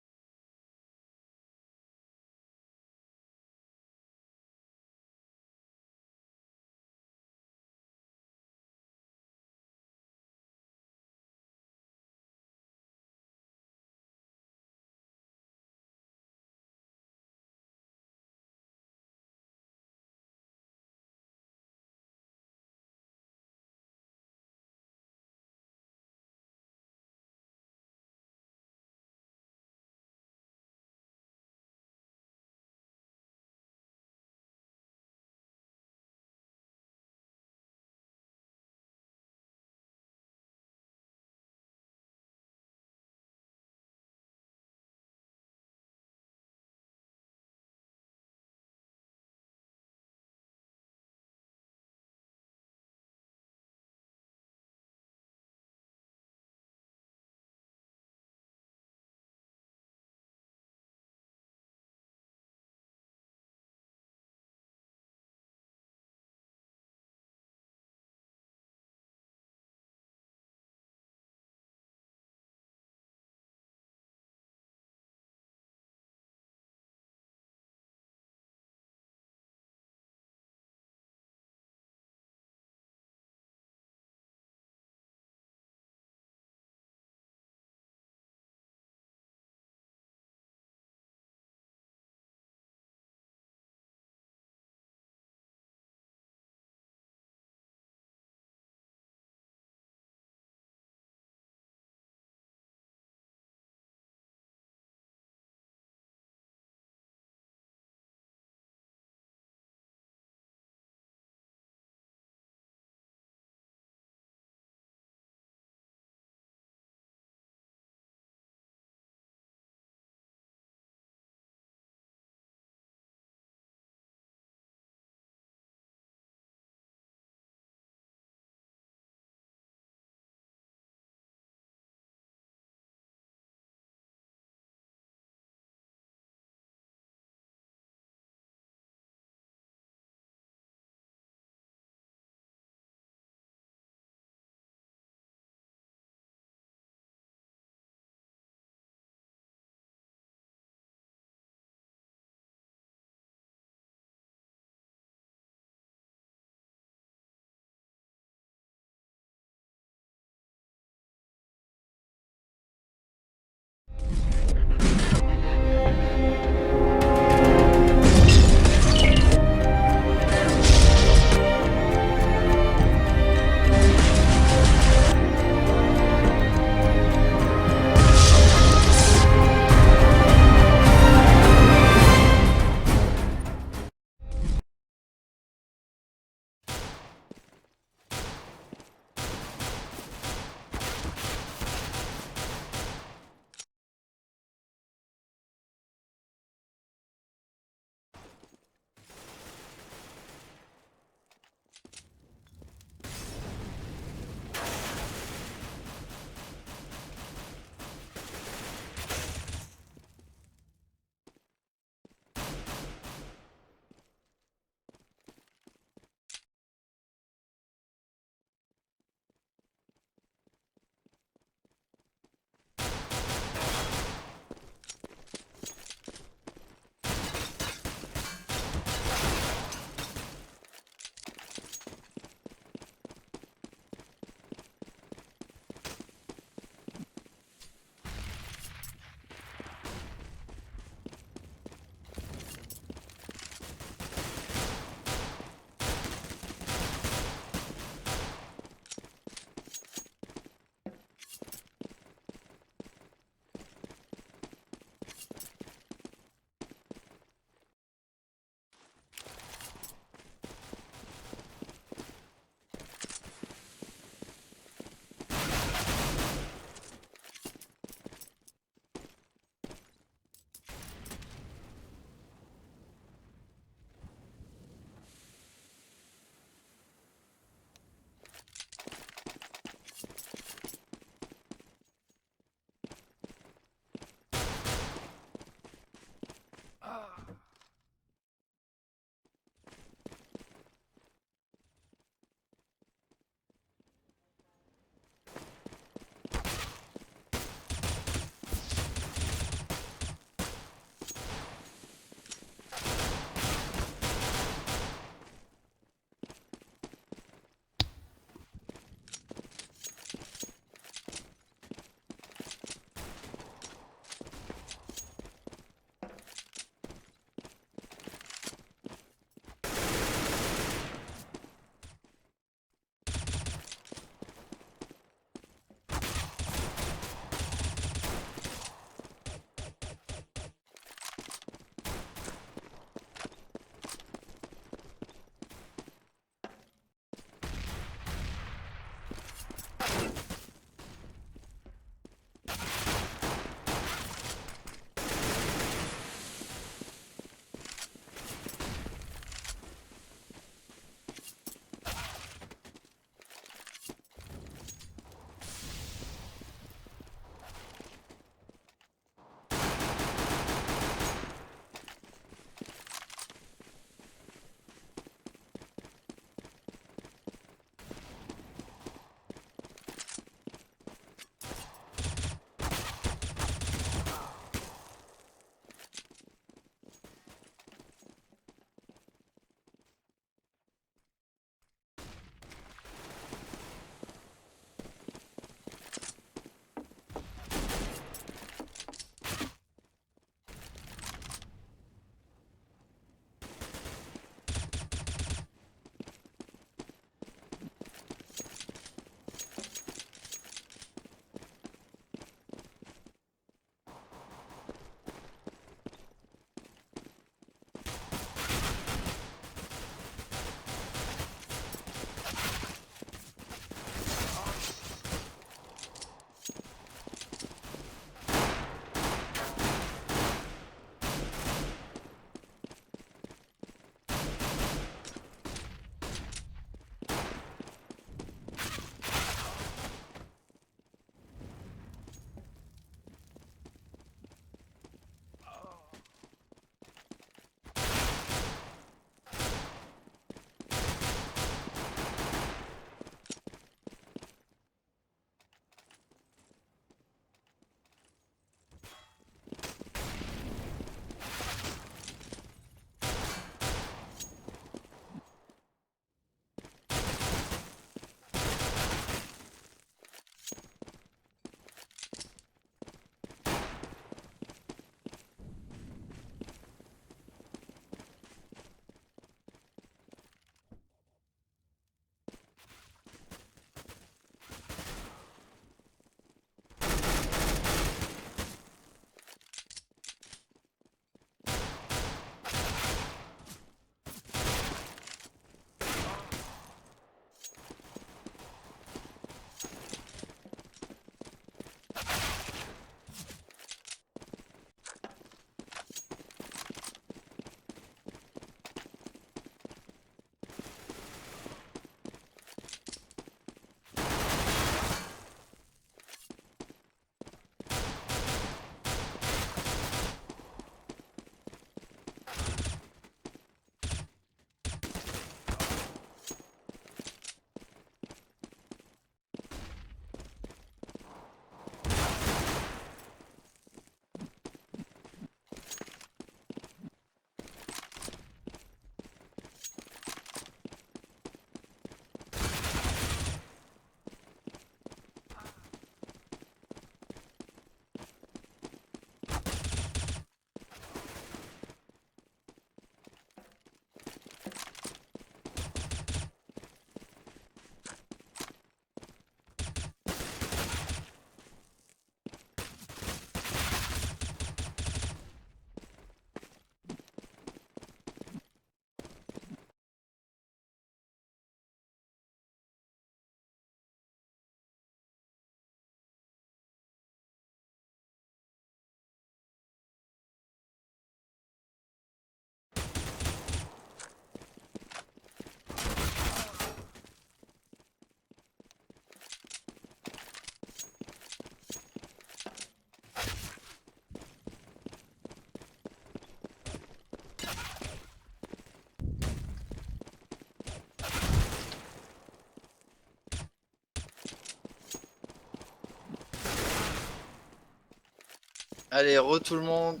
Allez, tout le monde.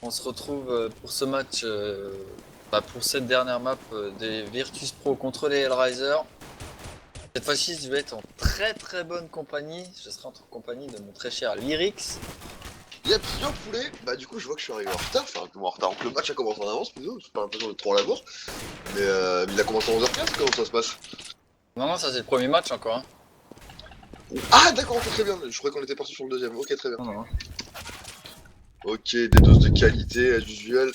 On se retrouve pour ce match, pour cette dernière map des Virtus Pro contre les Hellraiser. Cette fois-ci, je vais être en très très bonne compagnie. Je serai en compagnie de mon très cher Lyrix. Yep, bien poulet. Bah du coup je vois que je suis arrivé en retard, enfin un peu en retard, donc le match a commencé en avance plutôt, j'ai pas l'impression d'être trop en labour. Mais il a commencé à 11h15, comment ça se passe? Non, non, ça c'est le premier match encore. Hein. Ah d'accord, ok très bien, je croyais qu'on était parti sur le deuxième, ok très bien. Non, non. Ok, des doses de qualité as usual.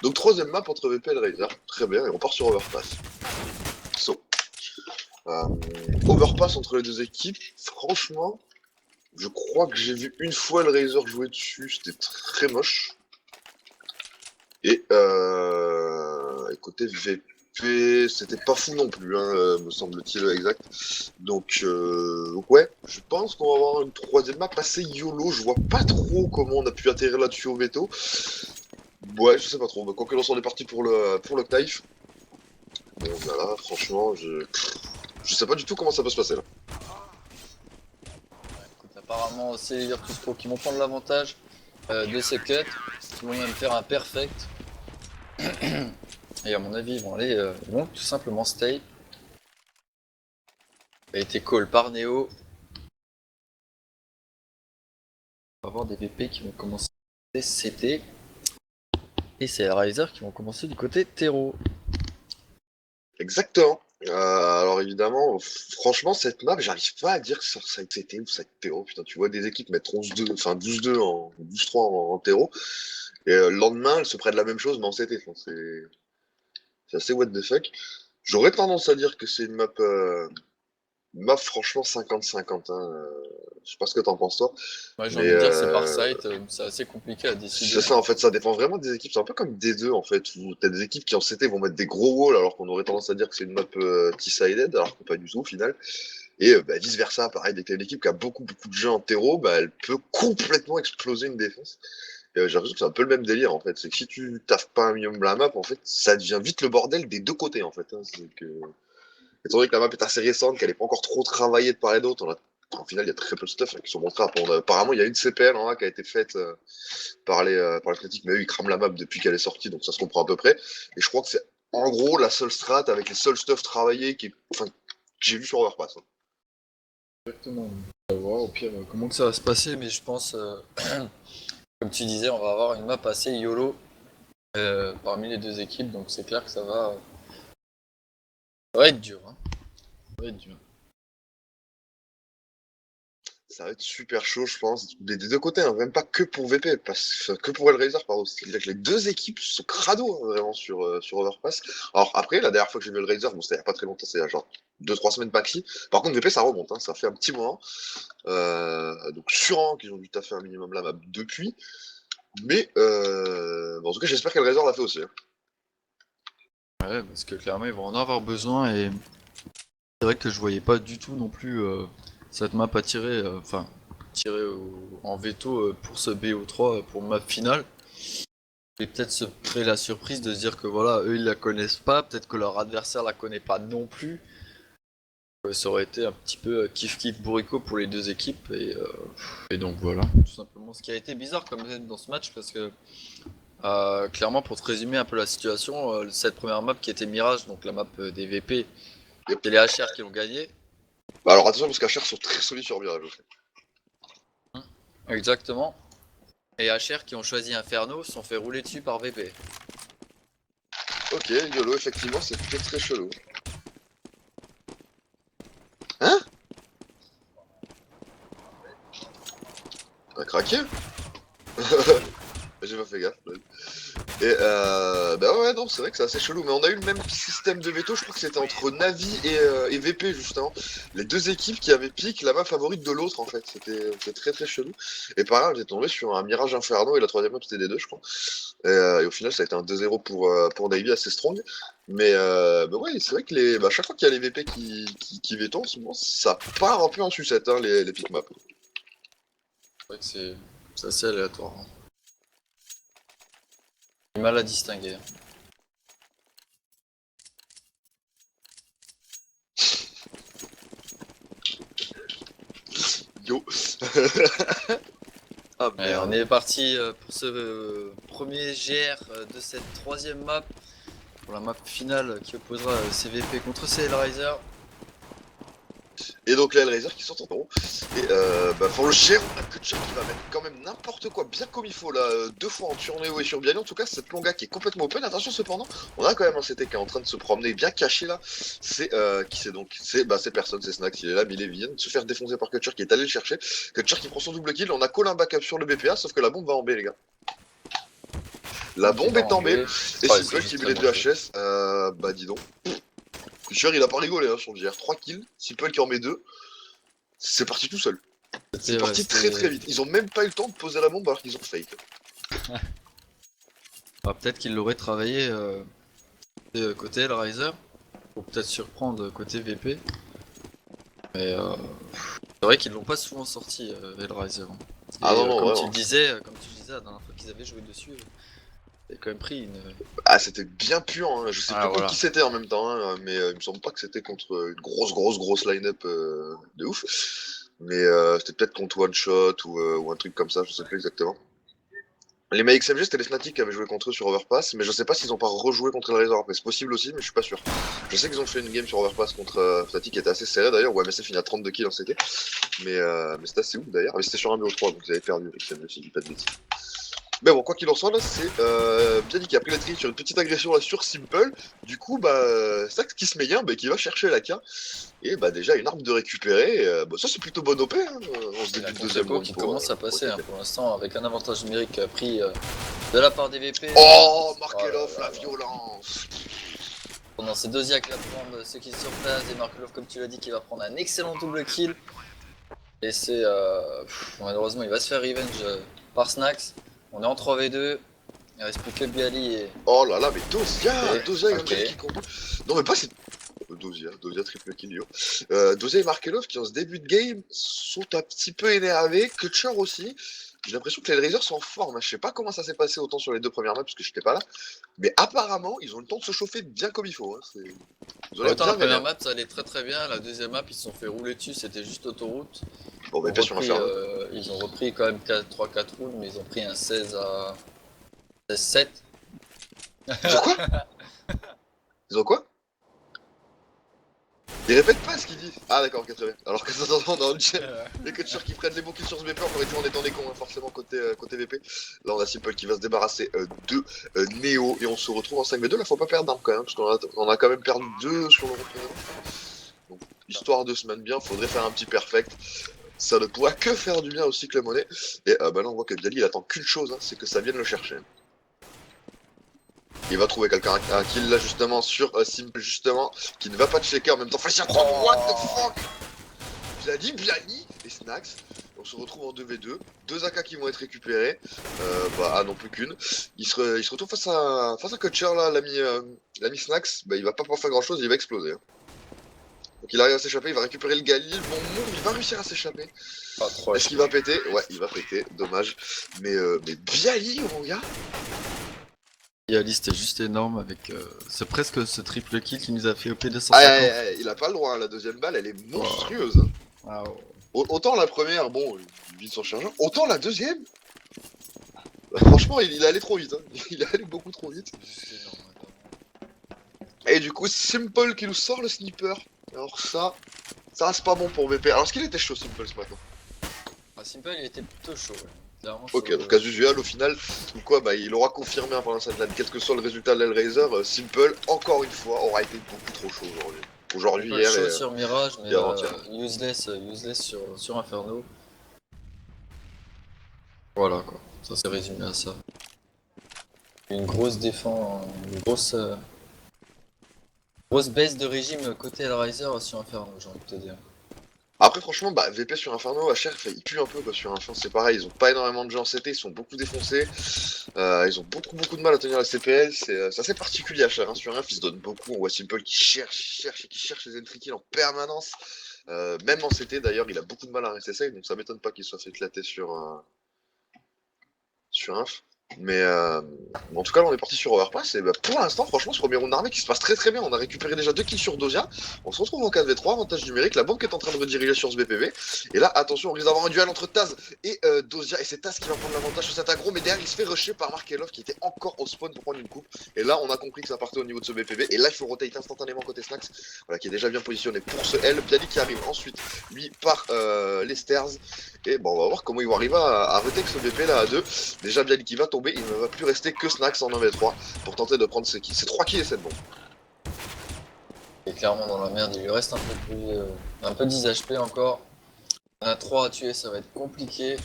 Donc troisième map entre VP et Razer, très bien, et on part sur Overpass. So, euh, Overpass entre les deux équipes, franchement, je crois que j'ai vu une fois le Razer jouer dessus, c'était très moche. Et côté VP, c'était pas fou non plus, hein, me semble-t-il exact. Donc ouais, je pense qu'on va avoir une troisième map assez YOLO. Je vois pas trop comment on a pu atterrir là-dessus au veto. Ouais, je sais pas trop. Mais quoi que l'on soit, on est parti pour le Knife. Bon, voilà, franchement, je sais pas du tout comment ça va se passer là. Écoute, apparemment, c'est les Virtus Pro qui vont prendre l'avantage de ces cuts, qui vont même faire un perfect. Et à mon avis, ils vont tout simplement stay. A été call par Neo. On va avoir des VP qui vont commencer CT. Et c'est les Riser qui vont commencer du côté Terreau. Exactement. Alors évidemment, franchement, cette map, j'arrive pas à dire que ça a été ou ça a été terreau. Putain, tu vois des équipes mettre 11-2, enfin 12-2 en 12-3 en terreau, et le lendemain, elles se prennent la même chose, mais en CT. Enfin, c'est assez what the fuck. J'aurais tendance à dire que c'est une map franchement 50-50. Hein. Je sais pas ce que t'en penses toi, Moi j'ai mais envie de dire que c'est par site, c'est assez compliqué à décider. c'est ça en fait, ça dépend vraiment des équipes. C'est un peu comme D2 en fait, où t'as des équipes qui en CT vont mettre des gros walls alors qu'on aurait tendance à dire que c'est une map T-sided, alors que pas du tout au final. Et vice versa, pareil, dès que t'as une équipe qui a beaucoup de jeux en terreau, bah, elle peut complètement exploser une défense. Et j'ai l'impression que c'est un peu le même délire en fait. C'est que si tu taffes pas un minimum la map, en fait, ça devient vite le bordel des deux côtés en fait. Hein. Étant donné que la map est assez récente, qu'elle est pas encore trop travaillée de part et d'autre, au final, il y a très peu de stuff hein, qui sont montrés. Apparemment, il y a une CPL hein, qui a été faite par les critiques, mais eux, ils crament la map depuis qu'elle est sortie, donc ça se comprend à peu près. Et je crois que c'est en gros la seule strat avec les seuls stuff travaillés que j'ai vu sur Overpass. Hein. Exactement. On va voir au pire comment que ça va se passer, mais je pense, comme tu disais, on va avoir une map assez YOLO parmi les deux équipes, donc c'est clair que ça va être dur. Hein. Ça va être dur. Ça va être super chaud, je pense, des deux côtés, hein, même pas que pour VP, que pour Hellraiser, pardon. C'est-à-dire que les deux équipes sont crado hein, vraiment sur Overpass. Alors après, la dernière fois que j'ai vu Hellraiser, bon, c'était il y a pas très longtemps, c'est genre 2-3 semaines maxi. Par contre, VP, ça remonte, hein, ça fait un petit moment. Donc sûrement qu'ils ont dû taffer un minimum la map depuis. Mais bon, en tout cas, j'espère qu'Hellraiser l'a fait aussi. Hein. Ouais, parce que clairement ils vont en avoir besoin et c'est vrai que je voyais pas du tout non plus cette map attirer, en veto pour ce BO3 pour map finale. Et peut-être se créer la surprise de se dire que voilà, eux ils la connaissent pas, peut-être que leur adversaire la connaît pas non plus. Ça aurait été un petit peu kiff-kiff bourrico pour les deux équipes et donc voilà, tout simplement. Ce qui a été bizarre comme dans ce match parce que clairement pour te résumer un peu la situation, cette première map qui était Mirage, donc la map des VP, Yep. c'est les HR qui l'ont gagné. Bah alors attention, parce qu'HR sont très solides sur Mirage aussi. Exactement. Et HR qui ont choisi Inferno se sont fait rouler dessus par VP. Ok, YOLO, effectivement, c'est très chelou. Hein? T'as craqué? J'ai pas fait gaffe. Et bah ouais, non, c'est vrai que c'est assez chelou, mais on a eu le même système de veto, je crois que c'était entre Navi et VP justement. Les deux équipes qui avaient pique la map favorite de l'autre en fait, c'était très chelou. Et par là, j'ai tombé sur un Mirage Inferno et la troisième map c'était des deux, je crois. Et au final, ça a été un 2-0 pour Navy assez strong. Mais bah ouais, c'est vrai que chaque fois qu'il y a les VP qui veto en ce moment, ça part un peu en sucette, hein, les pick maps. C'est vrai que c'est assez aléatoire. Hein. J'ai mal à distinguer. Hein. Yo! Ah Ouais, on merde. est parti pour ce premier GR de cette troisième map, pour la map finale qui opposera CVP contre CL Riser. Et donc là, Hellraiser qui sort en rond. Et bah, pour le géant, on a Kutcher qui va mettre quand même n'importe quoi, bien comme il faut, là, 2 fois en Turnéo et sur Bialy. En tout cas, cette longa qui est complètement open. Attention cependant, on a quand même un CT qui est en train de se promener, bien caché là. C'est qui c'est donc? C'est personne, c'est Snax, il est là, mais il vient de se faire défoncer par Kutcher qui est allé le chercher. Kutcher qui prend son double kill. On a collé un backup sur le BPA, sauf que la bombe va en B, les gars. La bombe est en B. Et Ouais, c'est Simple qui juste met très les bien deux fait. HS, bah dis donc. Kutcher il a pas rigolé hein, sur le GR. 3 kills, Simple qui en met 2. C'est parti tout seul. C'est Ouais, parti très très vite. Ils ont même pas eu le temps de poser la bombe alors qu'ils ont fake. Ah, peut-être qu'il l'aurait travaillé côté Hellraiser, pour peut-être surprendre côté VP. Mais c'est vrai qu'ils l'ont pas souvent sorti Hellraiser. Ah Et non, non, comme tu vraiment. le disais, la dernière fois qu'ils avaient joué dessus, ils avaient quand même pris une. Ah, c'était bien puant. Hein. Je sais Ah plus contre voilà. qui c'était en même temps, hein, mais il me semble pas que c'était contre une grosse line-up de ouf. Mais c'était peut-être contre One Shot ou un truc comme ça, je sais plus exactement. Les mecs XMG, c'était les Fnatic qui avaient joué contre eux sur Overpass, mais je sais pas s'ils ont pas rejoué contre Hellraiser après. C'est possible aussi, mais je suis pas sûr. Je sais qu'ils ont fait une game sur Overpass contre Fnatic qui était assez serré d'ailleurs, où MSF finit à 32 kills en CT. Mais c'était assez ouf d'ailleurs. Mais c'était sur un BO3, donc ils avaient perdu XMG si je dis pas de bêtises. Mais bon, quoi qu'il en soit, là, c'est Bialy qui a pris la tri sur une petite agression là sur Simple. Du coup, bah, Sax qui se met bien, bah, qui va chercher la K. Et bah, déjà, une arme de récupérer. Bah, ça, c'est plutôt bonne OP hein, en ce Il y a début un de deuxième contre-coup round qui pour commence à pour passer TT. pour l'instant avec un avantage numérique pris de la part des VP. Oh, Oh là Markelov, là la là. violence. Pendant ces deux yaks là prendre ceux qui sont sur place et Markelov comme tu l'as dit qui va prendre un excellent double kill. Et c'est malheureusement il va se faire revenge par Snax. On est en 3v2. Il reste plus que Bialy et. Oh là là, mais Dozia et Ok. Angel qui combo. Non, mais pas c'est. Dozia triple kill, yo. Dozia et Markelov qui en ce début de game sont un petit peu énervés, Kutcher aussi. J'ai l'impression que les Hellraisers sont en forme. Hein. Je sais pas comment ça s'est passé autant sur les 2 premières maps parce que j'étais pas là. Mais apparemment, ils ont le temps de se chauffer bien comme il faut. Hein. Ils ont l'air Autant la bien première vénères. map ça allait très très bien, la deuxième map ils se sont fait rouler dessus, c'était juste autoroute. Bon, mais pas sur Inferno. Ils ont repris quand même 3-4 rounds, mais ils ont pris un 16 à 16-7. Ils ont quoi? Ils ont quoi? Ils répètent pas ce qu'ils disent. Ah d'accord, ok, très bien. Alors que ça dans le chat, les Kutcher qui prennent les bons kills sur ce VP, encore une fois on étant des cons, hein, forcément côté VP. Là on a Simple qui va se débarrasser de Neo et on se retrouve en 5v2. Là faut pas perdre d'armes quand même, parce qu'on a quand même perdu 2 sur le représentant. Donc histoire de se mettre bien, faudrait faire un petit perfect. Ça ne pourra que faire du bien au cycle monnaie. Et bah là on voit que Bialy il attend qu'une chose, hein, c'est que ça vienne le chercher. Il va trouver quelqu'un, un kill là justement sur Simple justement, qui ne va pas checker en même temps. Fashion 30, what the fuck? Bialy et Snax. On se retrouve en 2v2, 2 AK qui vont être récupérés. Ah non plus qu'une. Il se retrouve face à Kutcher là, l'ami Snax. Bah il va pas pouvoir faire grand chose, il va exploser. Hein. Donc il arrive à s'échapper, il va récupérer le Galil. Bon move, il va réussir à s'échapper. Ah, 3 Est-ce qu'il va péter? Ouais, il va péter, dommage. Mais Bialy mon gars. Bialy c'était juste énorme avec. C'est presque ce triple kill qui nous a fait OP Ah, 250. il a pas le droit, hein. La deuxième balle elle est Oh. monstrueuse. Hein. Wow. Autant la première, bon, il vide son chargeur. Autant la deuxième, franchement, il est allé trop vite. Hein. Il est allé beaucoup trop vite. Juste énorme. Et du coup, Simple qui nous sort le sniper. Alors ça reste pas bon pour VP. Alors, est-ce qu'il était chaud, Simple, ce matin? Ah, Simple il était plutôt chaud. Ouais. Clairement Ok, chaud. donc as usual, au final, donc quoi, bah, il aura confirmé pendant cette LAN, quel que soit le résultat de l'Hellraiser, Simple, encore une fois, aura été beaucoup trop chaud aujourd'hui. Aujourd'hui, Un peu hier chaud et, sur Mirage, mais avant-hier. useless sur Inferno. Voilà quoi. Ça s'est résumé à ça. Une grosse défense, grosse baisse de régime côté Hellraiser sur Inferno, j'ai envie de te dire. Après, franchement, bah, VP sur Inferno, HR, il pue un peu quoi, sur Inferno, c'est pareil, ils ont pas énormément de gens en CT, ils sont beaucoup défoncés, ils ont beaucoup de mal à tenir la CPL, c'est assez particulier HR, hein, sur Inf, ils se donnent beaucoup, on voit Simple qui cherche les entry kills en permanence, même en CT d'ailleurs, il a beaucoup de mal à rester safe, donc ça m'étonne pas qu'il soit fait éclater sur Inf. Mais en tout cas, là, on est parti sur Overpass. Et bah, pour l'instant, franchement, ce premier round armé qui se passe très très bien. On a récupéré déjà 2 kills sur Dozia. On se retrouve en 4v3, avantage numérique. La banque est en train de rediriger sur ce BPV. Et là, attention, on risque d'avoir un duel entre Taz et Dozia. Et c'est Taz qui va prendre l'avantage sur cet aggro. Mais derrière, il se fait rusher par Markelov qui était encore au spawn pour prendre une coupe. Et là, on a compris que ça partait au niveau de ce BPV. Et là, il faut rotate instantanément côté Snax. Voilà, qui est déjà bien positionné pour ce L. Bialy qui arrive ensuite, lui, par les stairs. Et bon, on va voir comment ils vont arriver à retake ce BP là à 2. Déjà Bialy qui va tomber, il ne va plus rester que Snax en 1v3 pour tenter de prendre ses kills. C'est 3 kills et 7 bons. Il est clairement dans la merde, il lui reste un peu 10 HP encore. On a 3 à tuer, ça va être compliqué.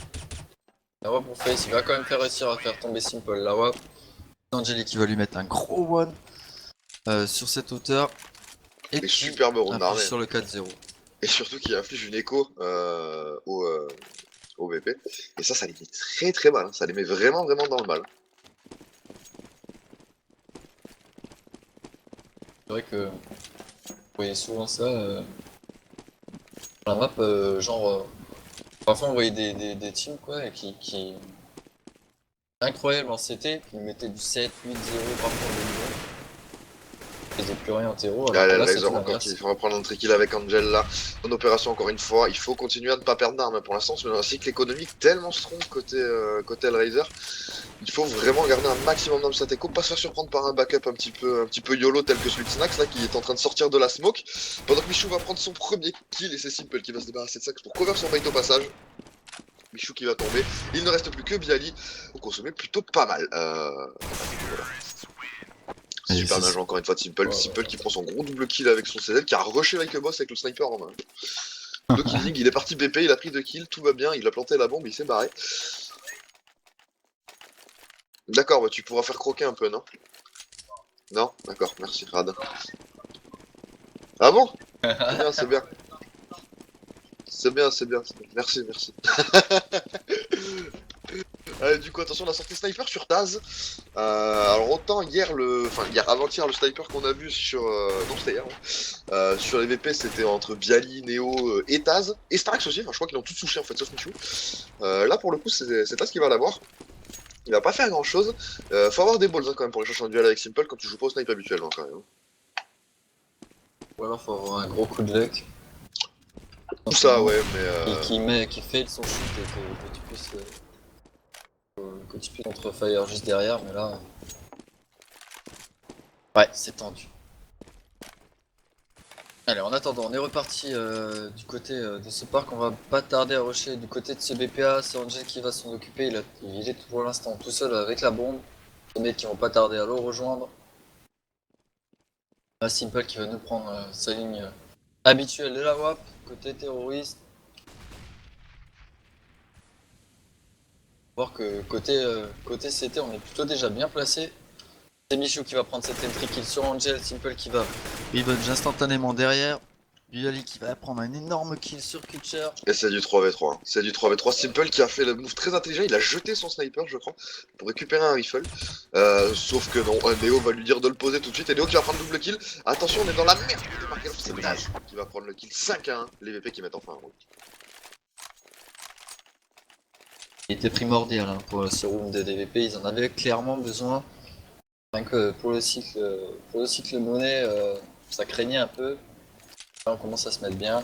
La WAP pour Face, il va quand même réussir à faire tomber Simple. La WAP. Angeli qui va lui mettre un gros one sur cette hauteur. Et puis, superbe round armé. Sur le 4-0. Et surtout qui inflige une écho au VP. Et ça les met très très mal. Hein. Ça les met vraiment vraiment dans le mal. C'est vrai que vous voyez souvent ça. La map, parfois on voyait des teams quoi, et qui incroyable en CT, qui mettaient du 7, 8, 0 parfois de ils faisaient plus rien en terreau. Là, le Razor encore qui va prendre un trikill avec Angel là. En opération encore une fois, il faut continuer à ne pas perdre d'armes pour l'instant, c'est un cycle économique tellement strong côté Hellraiser. Il faut vraiment garder un maximum d'armes cette écho, pas se faire surprendre par un backup un petit peu YOLO tel que celui de Snax là qui est en train de sortir de la smoke. Pendant que Michou va prendre son premier kill et c'est Simple qui va se débarrasser de Snax pour cover son bait au passage. Michou qui va tomber, il ne reste plus que Bialy, au consommé plutôt pas mal. Voilà. Super bien joué encore une fois de Simple. Simple qui prend son gros double kill avec son CZ, qui a rushé like a boss avec le sniper en main. 2 killing, il est parti BP, il a pris 2 kills, tout va bien, il a planté la bombe, il s'est barré. D'accord, bah tu pourras faire croquer un peu, non? Non? D'accord, merci, Rad. Ah bon? C'est bien, c'est bien. C'est bien, c'est bien, merci, merci. Allez, du coup, attention, on a sorti sniper sur Taz. Alors, autant avant-hier, le sniper qu'on a vu sur. Non, c'était hier, ouais. Sur les VP, c'était entre Bialy, Neo et Taz. Et Strax aussi, enfin, je crois qu'ils ont tous touché en fait, sauf Michou. Là, pour le coup, c'est Taz qui va l'avoir. Il va pas faire grand chose. Faut avoir des balls hein, quand même pour les chercher en duel avec Simple quand tu joues pas au snipe habituellement quand même. Ou alors faut avoir un gros coup de luck. Tout ça, ouais, mais. Qui fail son shoot et que tu puisses. Que tu puisses contre fire juste derrière, mais là. Ouais, c'est tendu. Allez, en attendant, on est reparti du côté de ce parc. On va pas tarder à rusher du côté de ce BPA. C'est Angel qui va s'en occuper. Il est pour l'instant tout seul avec la bombe. Les mecs qui vont pas tarder à le rejoindre. Là, Simple qui va nous prendre sa ligne habituelle de la WAP, côté terroriste. Voir que côté CT, on est plutôt déjà bien placé. C'est Michou qui va prendre cette entry kill sur Angel, Simple qui va revenge instantanément derrière. Bialy qui va prendre un énorme kill sur Kutcher. Et c'est du 3v3. Hein. C'est du 3v3. Simple qui a fait le move très intelligent. Il a jeté son sniper, je crois, pour récupérer un rifle. Sauf que non, Neo va lui dire de le poser tout de suite. Et Neo qui va prendre double kill. Attention, on est dans la merde. C'est Taz qui va prendre le kill 5-1. Les VP qui mettent enfin un round. Il était primordial hein, pour ce round des DVP. Ils en avaient clairement besoin. Rien que pour le cycle monnaie, ça craignait un peu. Là, on commence à se mettre bien.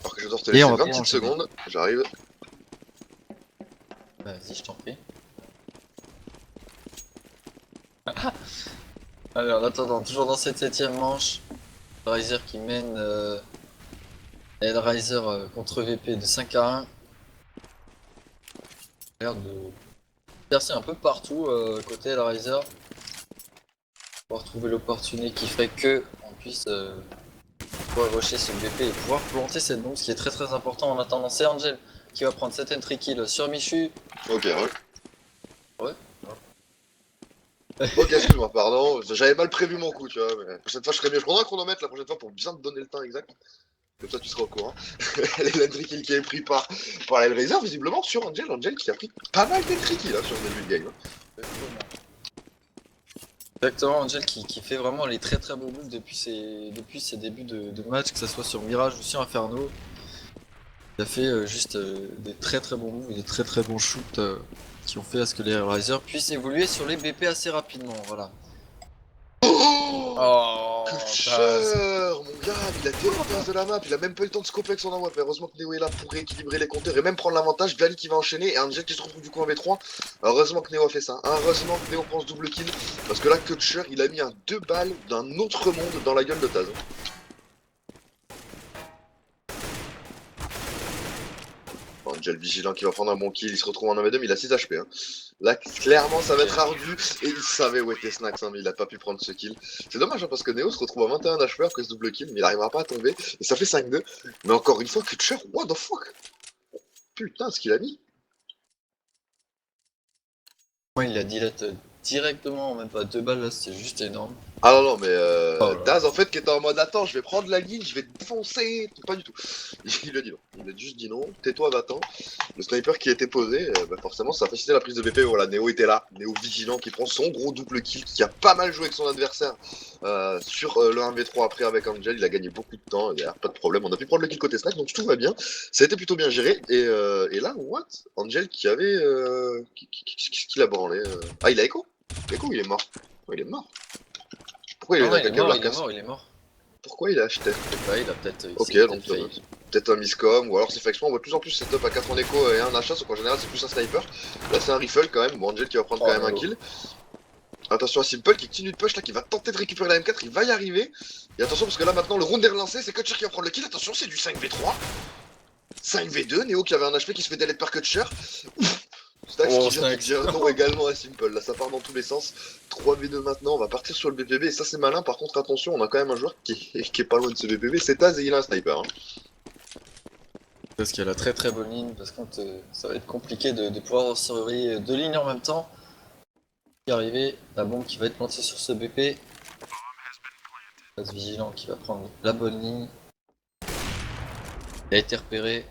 Alors que je dois te laisser 20 petites secondes, j'arrive. Vas-y, je t'en prie. Allez, en attendant, toujours dans cette 7ème manche, Hellraiser qui mène Hellraiser contre VP de 5-1. Il a l'air de percer un peu partout côté Hellraiser. Pouvoir trouver l'opportunité qui ferait que on puisse pouvoir rusher ce BP et pouvoir planter cette bombe, ce qui est très très important. En attendant, c'est Angel qui va prendre cette entry kill sur Michu. Ok, ouais. Ouais. Ok, excuse-moi, pardon, j'avais mal prévu mon coup, tu vois, mais la prochaine fois je serais mieux. Je prendrai un chronomètre la prochaine fois pour bien te donner le temps exact. Comme ça tu seras au courant. L'entry kill qui est pris par la Hellraiser, visiblement sur Angel. Angel qui a pris pas mal d'entry kills sur le début de game. Hein. Exactement, Angel qui fait vraiment les très très bons moves depuis ses débuts de match, que ce soit sur Mirage ou sur Inferno. Il a fait juste des très très bons moves et des très très bons shoots qui ont fait à ce que les Risers puissent évoluer sur les BP assez rapidement, voilà. Oh, Oh, Taz. Culture, mon gars, il a délai le Taz de la map, il a même pas eu le temps de scoper avec son envoi. Heureusement que Neo est là pour rééquilibrer les compteurs et même prendre l'avantage. Viali qui va enchaîner et Angel qui se retrouve du coup en V3. Heureusement que Neo a fait ça. Heureusement que Neo prend ce double kill. Parce que là, Culture, il a mis un 2 balles d'un autre monde dans la gueule de Taz. Angel vigilant qui va prendre un bon kill, il se retrouve en 1v2, mais il a 6 HP. Hein. Là, clairement, ça va être ardu. Et il savait où était Snax, hein, mais il a pas pu prendre ce kill. C'est dommage, hein, parce que Neo se retrouve à 21 HP après ce double kill, mais il arrivera pas à tomber. Et ça fait 5-2. Mais encore une fois, Kutcher, what the fuck? Putain, ce qu'il a mis. Moi, il a dilate directement, même pas 2 balles là, c'était juste énorme. Ah non, non, mais Oh là. Daz en fait qui était en mode attends, je vais prendre la ligne, je vais te défoncer. Pas du tout. Il a dit non. Il a juste dit non, tais-toi, va-t'en. Le sniper qui était posé, bah forcément ça a facilité la prise de BP. Voilà, Neo était là. Neo vigilant qui prend son gros double kill, qui a pas mal joué avec son adversaire sur le 1v3 après avec Angel. Il a gagné beaucoup de temps, il n'y a pas de problème. On a pu prendre le kill côté snack, donc tout va bien. Ça a été plutôt bien géré. Et là, what? Angel qui avait. Qu'est-ce qu'il a branlé Ah, il a écho. Écho, il est mort. Oh, il est mort. Pourquoi il Non, a il est quelqu'un mort, de il est mort, il est mort. Pourquoi il a acheté? Bah, il a peut-être. Ok, donc peut-être un miscom, ou alors c'est fait exprès. On voit de plus en plus setup à 4 en écho et un achat, sauf qu'en général c'est plus un sniper. Là c'est un rifle quand même. Bon, Angel qui va prendre quand même un kill. Attention à Simple qui continue de push là, qui va tenter de récupérer la M4, il va y arriver. Et attention parce que là maintenant le round est relancé, c'est Kutcher qui va prendre le kill. Attention, c'est du 5v3. 5v2, Neo qui avait un HP qui se fait delete par Kutcher. Stax qui vient de dire non également à Simple, là ça part dans tous les sens. 3v2 maintenant, on va partir sur le BPB et ça c'est malin. Par contre attention, on a quand même un joueur qui est pas loin de ce BPB, c'est Taz et il a un sniper. Hein. Parce qu'il a la très bonne ligne, parce que ça va être compliqué de pouvoir surveiller 2 lignes en même temps. Y arriver, la bombe qui va être plantée sur ce BP. Passe vigilant qui va prendre la bonne ligne. Il a été repéré.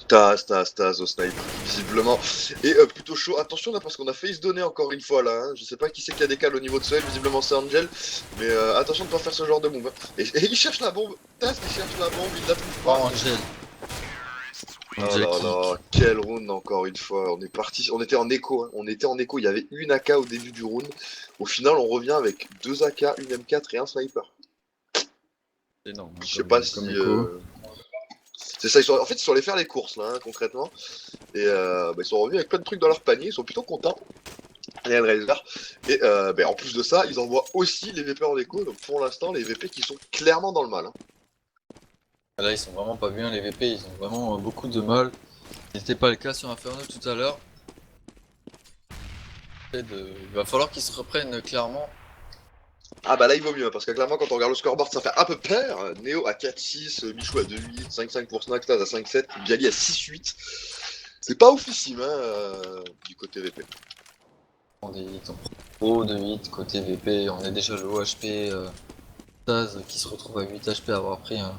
Taz au sniper, visiblement. Et plutôt chaud. Attention là, parce qu'on a failli se donner encore une fois là. Hein. Je sais pas qui c'est qui a décalé au niveau de Soel, visiblement c'est Angel. Mais attention de pas faire ce genre de move. Hein. Et il cherche la bombe. Taz qui cherche la bombe, il la trouve pas. Oh, Angel. Oh là là, quel round encore une fois. On est parti, on était en écho. Hein. On était en écho. Il y avait une AK au début du round. Au final, on revient avec 2 AK, une M4 et un sniper. C'est énorme. Je sais pas si. C'est ça, en fait, ils sont allés faire les courses, là, hein, concrètement. Et ils sont revenus avec plein de trucs dans leur panier, ils sont plutôt contents. Les Hellraiser. Et en plus de ça, ils envoient aussi les VP en écho, donc pour l'instant, les VP qui sont clairement dans le mal. Hein. Là, ils sont vraiment pas bien, les VP, ils ont vraiment beaucoup de mal. C'était pas le cas sur Inferno tout à l'heure. Il va falloir qu'ils se reprennent clairement. Ah bah là il vaut mieux, parce que clairement quand on regarde le scoreboard ça fait un peu peur. Neo à 4-6, Michou à 2-8, 5-5 pour Snack, Taz à 5-7, Bialy à 6-8. C'est pas oufissime hein, du côté VP. Ils ont pro de 8 côté VP, on est déjà le haut HP. Taz qui se retrouve à 8 HP avoir pris un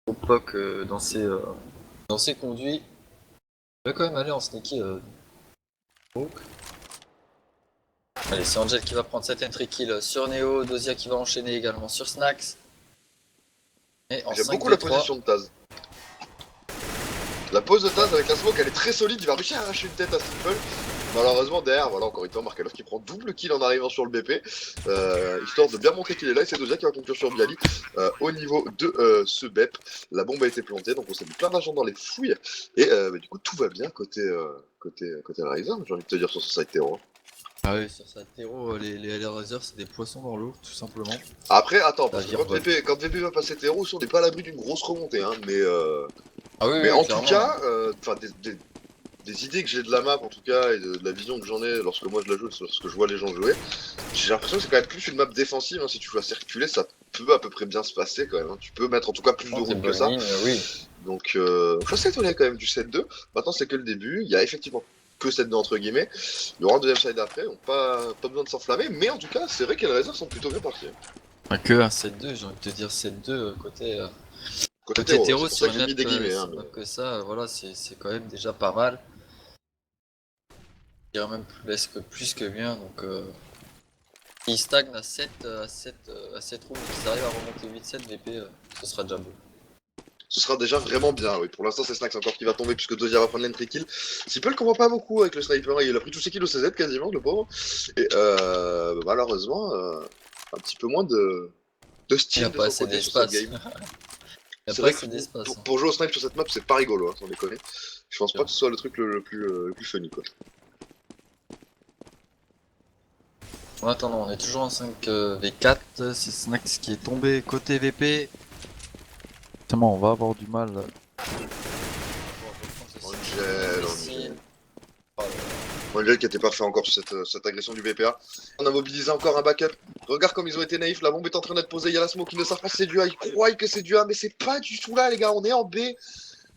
gros poc dans ses conduits. Il va quand même aller en sneaky. Allez, c'est Angel qui va prendre cette entry kill sur Neo, Dozia qui va enchaîner également sur Snax. J'aime beaucoup la position de Taz. La pose de Taz avec la smoke elle est très solide, il va réussir à arracher une tête à Simple. Malheureusement derrière, voilà encore une fois Markalov qui prend double kill en arrivant sur le BP, histoire de bien montrer qu'il est là et c'est Dozia qui va conclure sur Bialy au niveau de ce BEP. La bombe a été plantée donc on s'est mis plein d'argent dans les fouilles et du coup tout va bien côté Riser, j'ai envie de te dire sur ce site terreau. Ah oui, sur sa terreau, les Hellraiser c'est des poissons dans l'eau tout simplement. Après attends, parce que quand VP va passer terreau, on n'est pas à l'abri d'une grosse remontée hein, mais en tout cas, des idées que j'ai de la map en tout cas et de la vision que j'en ai lorsque moi je la joue, lorsque je vois les gens jouer, j'ai l'impression que c'est quand même plus une map défensive, hein. Si tu joues à circuler ça peut à peu près bien se passer quand même, hein. Tu peux mettre en tout cas plus de routes que ça. Oui. Donc je suis assez étonné quand même du 7-2, maintenant c'est que le début, il y a effectivement que 7-2 entre guillemets, il y aura un deuxième side après, donc pas besoin de s'enflammer, mais en tout cas c'est vrai que les réserves sont plutôt bien partis. Que un 7-2, j'ai envie de te dire 7-2 côté terreau sur une map que ça, voilà, c'est quand même déjà pas mal. Je dirais même plus que bien, donc il stagne à 7 rounds, s'ils arrivent à remonter 8-7 VP, ce sera déjà beau. ce sera déjà vraiment bien. Oui. Pour l'instant, c'est Snax encore qui va tomber puisque Dozia va prendre l'entry kill. Simple qu'on voit pas beaucoup avec le sniper, il a pris tous ses kills au CZ quasiment, le pauvre. Et malheureusement, un petit peu moins de Il n'y a style de pas son assez côté sur cette d'espace. game. Il n'y a C'est pas vrai que assez d'espace. pour jouer au snipe sur cette map, c'est pas rigolo, hein, sans déconner. Je pense pas que ce soit le truc le plus funny, quoi. En attendant, on est toujours en 5v4. C'est Snax qui est tombé côté VP. Justement, on va avoir du mal. Angel. Angel qui était pas fait encore sur cette agression du VPA. On a mobilisé encore un backup. Regarde comme ils ont été naïfs, la bombe est en train d'être posée, il y a la smoke, ils ne savent pas si c'est du A, ils croient que c'est du A, mais c'est pas du tout là les gars, on est en B.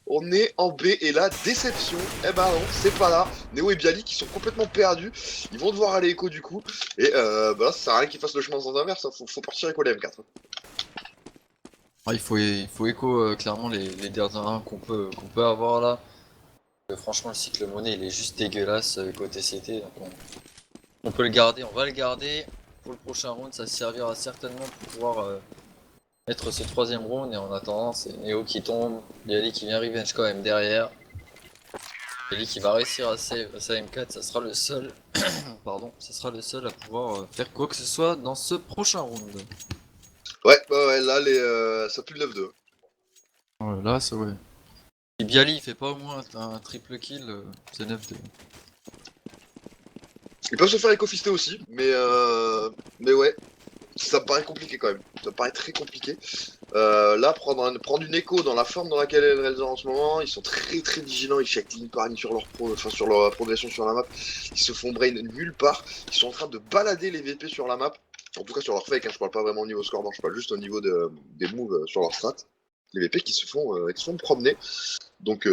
On est en B et la déception, eh ben non, c'est pas là. Neo et Bialy qui sont complètement perdus, ils vont devoir aller écho du coup. Et bah là, ça sert à rien qu'ils fassent le chemin dans un inverse, hein. Faut partir écho les M4. Ah, il faut écho clairement les derniers 1 qu'on peut avoir là. Franchement, le cycle monnaie il est juste dégueulasse côté CT. Donc on peut le garder, on va le garder. Pour le prochain round, ça servira certainement pour pouvoir mettre ce troisième round. Et en attendant, c'est Neo qui tombe, Bialy qui vient revenge quand même derrière. Bialy qui va réussir à save sa M4, ça sera le seul. Pardon, ça sera le seul à pouvoir faire quoi que ce soit dans ce prochain round. Ouais, là, ça pue le 9-2. Ouais, là, c'est ouais. Si Bialy il fait pas au moins un triple kill, c'est 9-2. Ils peuvent se faire écofister aussi, mais ouais, ça me paraît compliqué quand même. Ça me paraît très compliqué. Là, prendre une écho dans la forme dans laquelle est le Razer en ce moment, ils sont très très vigilants, ils checkent ligne par ligne sur sur leur progression sur la map. Ils se font brain nulle part. Ils sont en train de balader les VP sur la map. En tout cas sur leur fake, hein, je parle pas vraiment au niveau score, je parle juste au niveau des moves sur leur strat. Les VP qui se font promener. Donc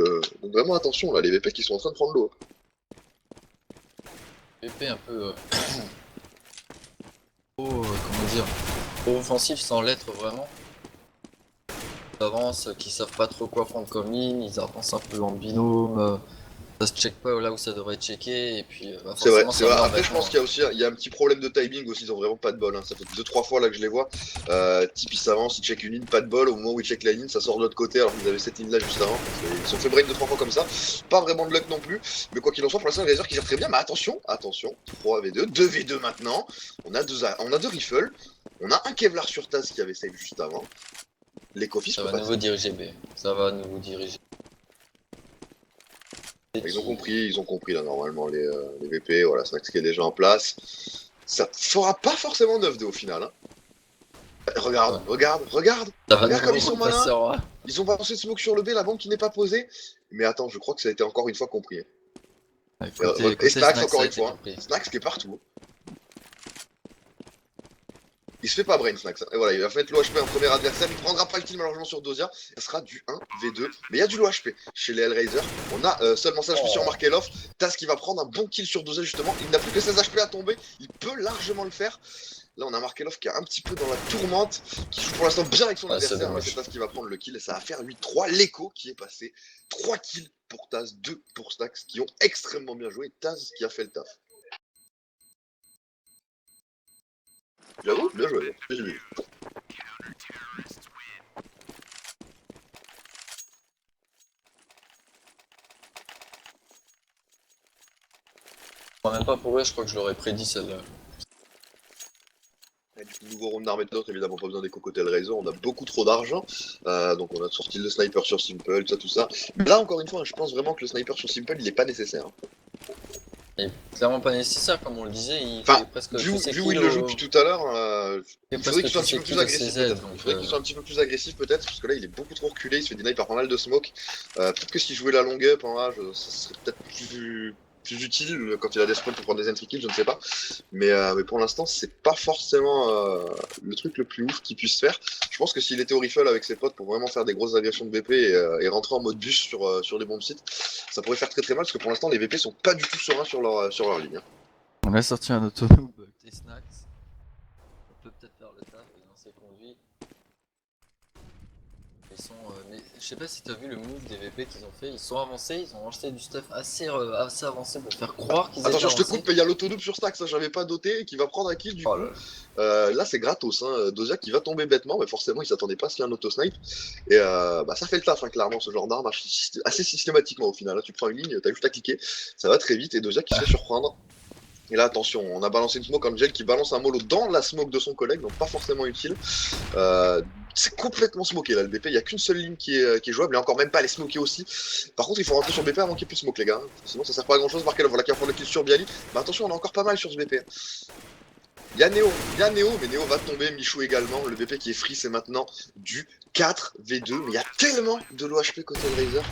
vraiment attention là, les VP qui sont en train de prendre l'eau. VP un peu comment dire, trop offensif sans l'être vraiment. Ils avancent, qui savent pas trop quoi prendre comme ligne, ils avancent un peu en binôme, ça se check pas là où ça devrait checker, et puis C'est vrai, forcément c'est ça vrai. meurt Après, je pense bêtement. qu'il y a aussi un petit problème de timing aussi. Ils ont vraiment pas de bol, hein. Ça fait 2-3 fois là que je les vois. Type, il s'avance, il check une ligne, pas de bol. Au moment où il check la ligne, ça sort de l'autre côté alors qu'ils avaient cette ligne là juste avant. Ils sont fait brain 2-3 fois comme ça. Pas vraiment de luck non plus. Mais quoi qu'il en soit, pour l'instant, les Razer qui gèrent très bien. Mais attention, attention. 3v2, 2v2 maintenant. On a deux rifles. On a un Kevlar sur Taz qui avait save juste avant. Les Kofis Ça peut va nouveau passer. diriger B. Ça va nouveau diriger. Ils ont compris là normalement les VP. Voilà, Snax qui est déjà en place. Ça fera pas forcément 9-2 au final, hein. Regarde, Ouais. regarde Ça va comme nouveau ils sont passer malins. en A. Ils ont balancé smoke sur le B, la bombe qui n'est pas posée. Mais attends, je crois que ça a été encore une fois compris. Ouais, Et côté Snax snack ça encore a une été fois, hein. compris. Snax qui est partout. Il se fait pas brain Snax, hein. Et voilà, il va mettre l'OHP en premier adversaire. Il prendra pas le kill malheureusement sur Dozia. Ça sera du 1v2. Mais il y a du l'OHP chez les Hellraiser. On a seulement ça, je suis sur marqué l'off. Taz qui va prendre un bon kill sur Dozia justement. Il n'a plus que 16 HP à tomber. Il peut largement le faire. Là, on a marqué l'off qui est un petit peu dans la tourmente, qui joue pour l'instant bien avec son Ouais, c'est adversaire, mais c'est dommage. Taz qui va prendre le kill et ça va faire 8-3. L'écho qui est passé. 3 kills pour Taz, 2 pour Stax, qui ont extrêmement bien joué. Taz qui a fait le taf. J'avoue, bien joué. J'ai vu. Moi, même pas pour eux, je crois que je l'aurais prédit celle-là. Et du coup, nouveau round d'armée de l'autre, évidemment, pas besoin des cocottels réseau, on a beaucoup trop d'argent. Donc on a sorti le sniper sur Simple, tout ça. Mais là, encore une fois, je pense vraiment que le sniper sur Simple, il est pas nécessaire. Il est clairement pas nécessaire, comme on le disait, il Enfin, fait presque tous ses vu où il kills le joue depuis tout à l'heure, il fait il faudrait presque qu'il soit tous un petit ses peu plus kills au agressif CZ, peut-être. Il donc faudrait qu'il soit un petit peu plus agressif peut-être, parce que là il est beaucoup trop reculé, il se fait deny par pas mal de smoke. Peut-être que s'il jouait la long up en A, ça serait peut-être plus utile quand il a des spawns pour prendre des entry kills, je ne sais pas. Mais pour l'instant, c'est pas forcément le truc le plus ouf qu'il puisse faire. Je pense que s'il était au rifle avec ses potes pour vraiment faire des grosses agressions de VP et rentrer en mode bus sur les bombes sites, ça pourrait faire très très mal parce que pour l'instant les VP sont pas du tout sereins sur leur ligne, hein. on a sorti un autonome côté snacks. On peut peut-être faire le taf dans ses conduits. sont. Mais je sais pas si t'as vu le move des VP qu'ils ont fait. Ils sont avancés, ils ont acheté du stuff assez avancé pour faire croire qu'ils étaient Attention, je te avancés. coupe, il y a l'autodouble sur Stack, ça j'avais pas doté, qui va prendre un kill du Oh coup. là là. Là c'est gratos, hein. Doja qui va tomber bêtement, mais forcément il s'attendait pas à ce qu'il y ait un auto-snipe. Et bah, ça fait le taf, hein, clairement, ce genre d'arme assez systématiquement au final. Là tu prends une ligne, t'as juste à cliquer, ça va très vite, et Doja qui se fait surprendre. Et là attention, on a balancé une smoke, Angel qui balance un mollo dans la smoke de son collègue, donc pas forcément utile. C'est complètement smoké là le BP, il n'y a qu'une seule ligne qui est jouable, et encore même pas les smoker aussi. Par contre il faut rentrer sur BP avant qu'il y ait plus de smoke les gars, sinon ça sert pas à grand chose. Markel voilà qui va prendre le kill sur Bialy, mais attention on a encore pas mal sur ce BP. Il y a Neo, mais Neo va tomber, Michou également, le BP qui est free c'est maintenant du 4v2, mais il y a tellement de l'OHP côté Razer.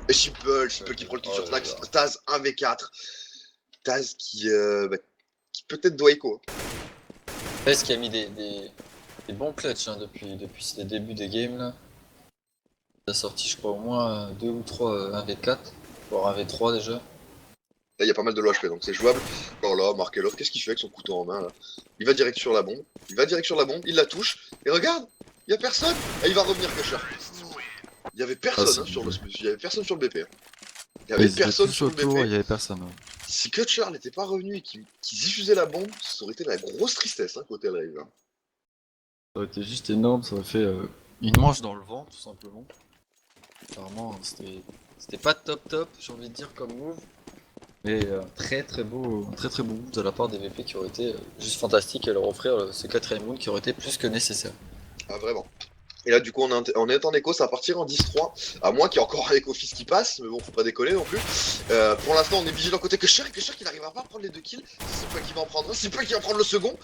Et Simple qui prend le kill sur Snax, Taz 1v4, Taz qui peut-être doit écho. Est-ce qui a mis des bons clutch hein, depuis les débuts des games là. Il a sorti je crois au moins 2 ou 3 1v4, voire 1v3 déjà. Là, il y a pas mal de l'OHP, donc c'est jouable. Alors là, Markelov, qu'est-ce qu'il fait avec son couteau en main là? Il va direct sur la bombe. Il la touche. Et regarde, il y a personne. Et il va revenir Kusher. Il y avait personne sur le BP. Il y avait personne sur le BP. Il y avait personne. Ouais. Si Kutcher n'était pas revenu et qu'il diffusait la bombe, ça aurait été la grosse tristesse hein, côté Rave. Hein. Ça aurait été juste énorme, ça aurait fait une manche dans le vent tout simplement. Clairement, c'était pas top, j'ai envie de dire comme move. Mais très beau move de la part des VP qui aurait été juste fantastique à leur offrir ce quatrième round qui aurait été plus que nécessaire. Ah vraiment. Et là du coup on est en écho, ça va partir en 10-3, à moins qu'il y ait encore un écho fils qui passe, mais bon faut pas décoller non plus. Pour l'instant on est vigilant côté Kusher qui n'arrivera pas à prendre les 2 kills, c'est pas qui va en prendre un, c'est pas qui va prendre le second.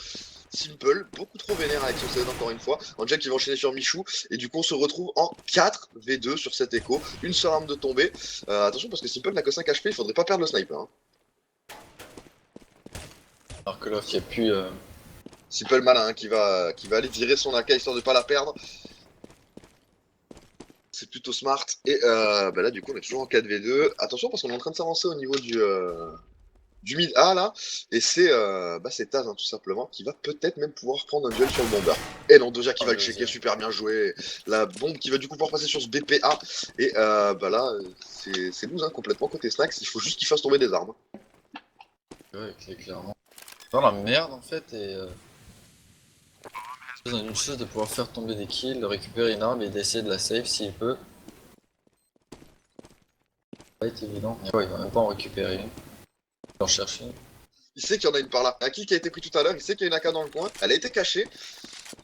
Simple, beaucoup trop vénère avec son CD encore une fois. Angel qui va enchaîner sur Michou. Et du coup, on se retrouve en 4v2 sur cet écho. Une seule arme de tombée. Attention, parce que Simple n'a que 5 HP, il faudrait pas perdre le sniper. Hein. Alors que là, il n'y a plus. Simple malin hein, qui va aller virer son AK histoire de pas la perdre. C'est plutôt smart. Et bah là, du coup, on est toujours en 4v2. Attention, parce qu'on est en train de s'avancer au niveau du mid A là, et c'est Taz hein, tout simplement qui va peut-être même pouvoir prendre un duel sur le bomber. Et non, Doja qui va le checker, super bien joué. La bombe qui va du coup pouvoir passer sur ce BPA. Et là, c'est loose hein, complètement côté Snax, il faut juste qu'il fasse tomber des armes. Ouais, clairement. Dans la merde en fait, et besoin d'une chose de pouvoir faire tomber des kills, de récupérer une arme et d'essayer de la save s'il peut. Ça va être évident. Et ouais, il va même pas en récupérer une. En chercher une. Il sait qu'il y en a une par là. Un kill qui a été pris tout à l'heure, il sait qu'il y a une AK dans le coin. Elle a été cachée.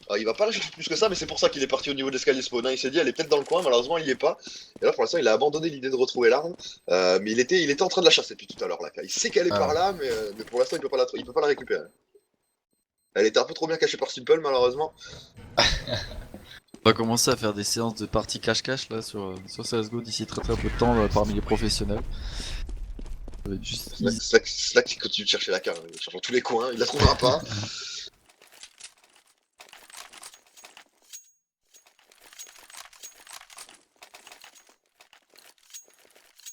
Alors, il va pas la chercher plus que ça, mais c'est pour ça qu'il est parti au niveau de l'escalier spawn. Hein. Il s'est dit, elle est peut-être dans le coin, malheureusement, il y est pas. Et là, pour l'instant, il a abandonné l'idée de retrouver l'arme. Mais il était en train de la chasser depuis tout à l'heure, là. Il sait qu'elle est par là, mais pour l'instant, il peut pas la récupérer. Elle était un peu trop bien cachée par Simple, malheureusement. On va commencer à faire des séances de parties cache-cache là sur CSGO d'ici très peu de temps parmi les professionnels. Ça va être juste. C'est là qu'il continue de chercher la carte. Il cherche dans tous les coins, il la trouvera pas.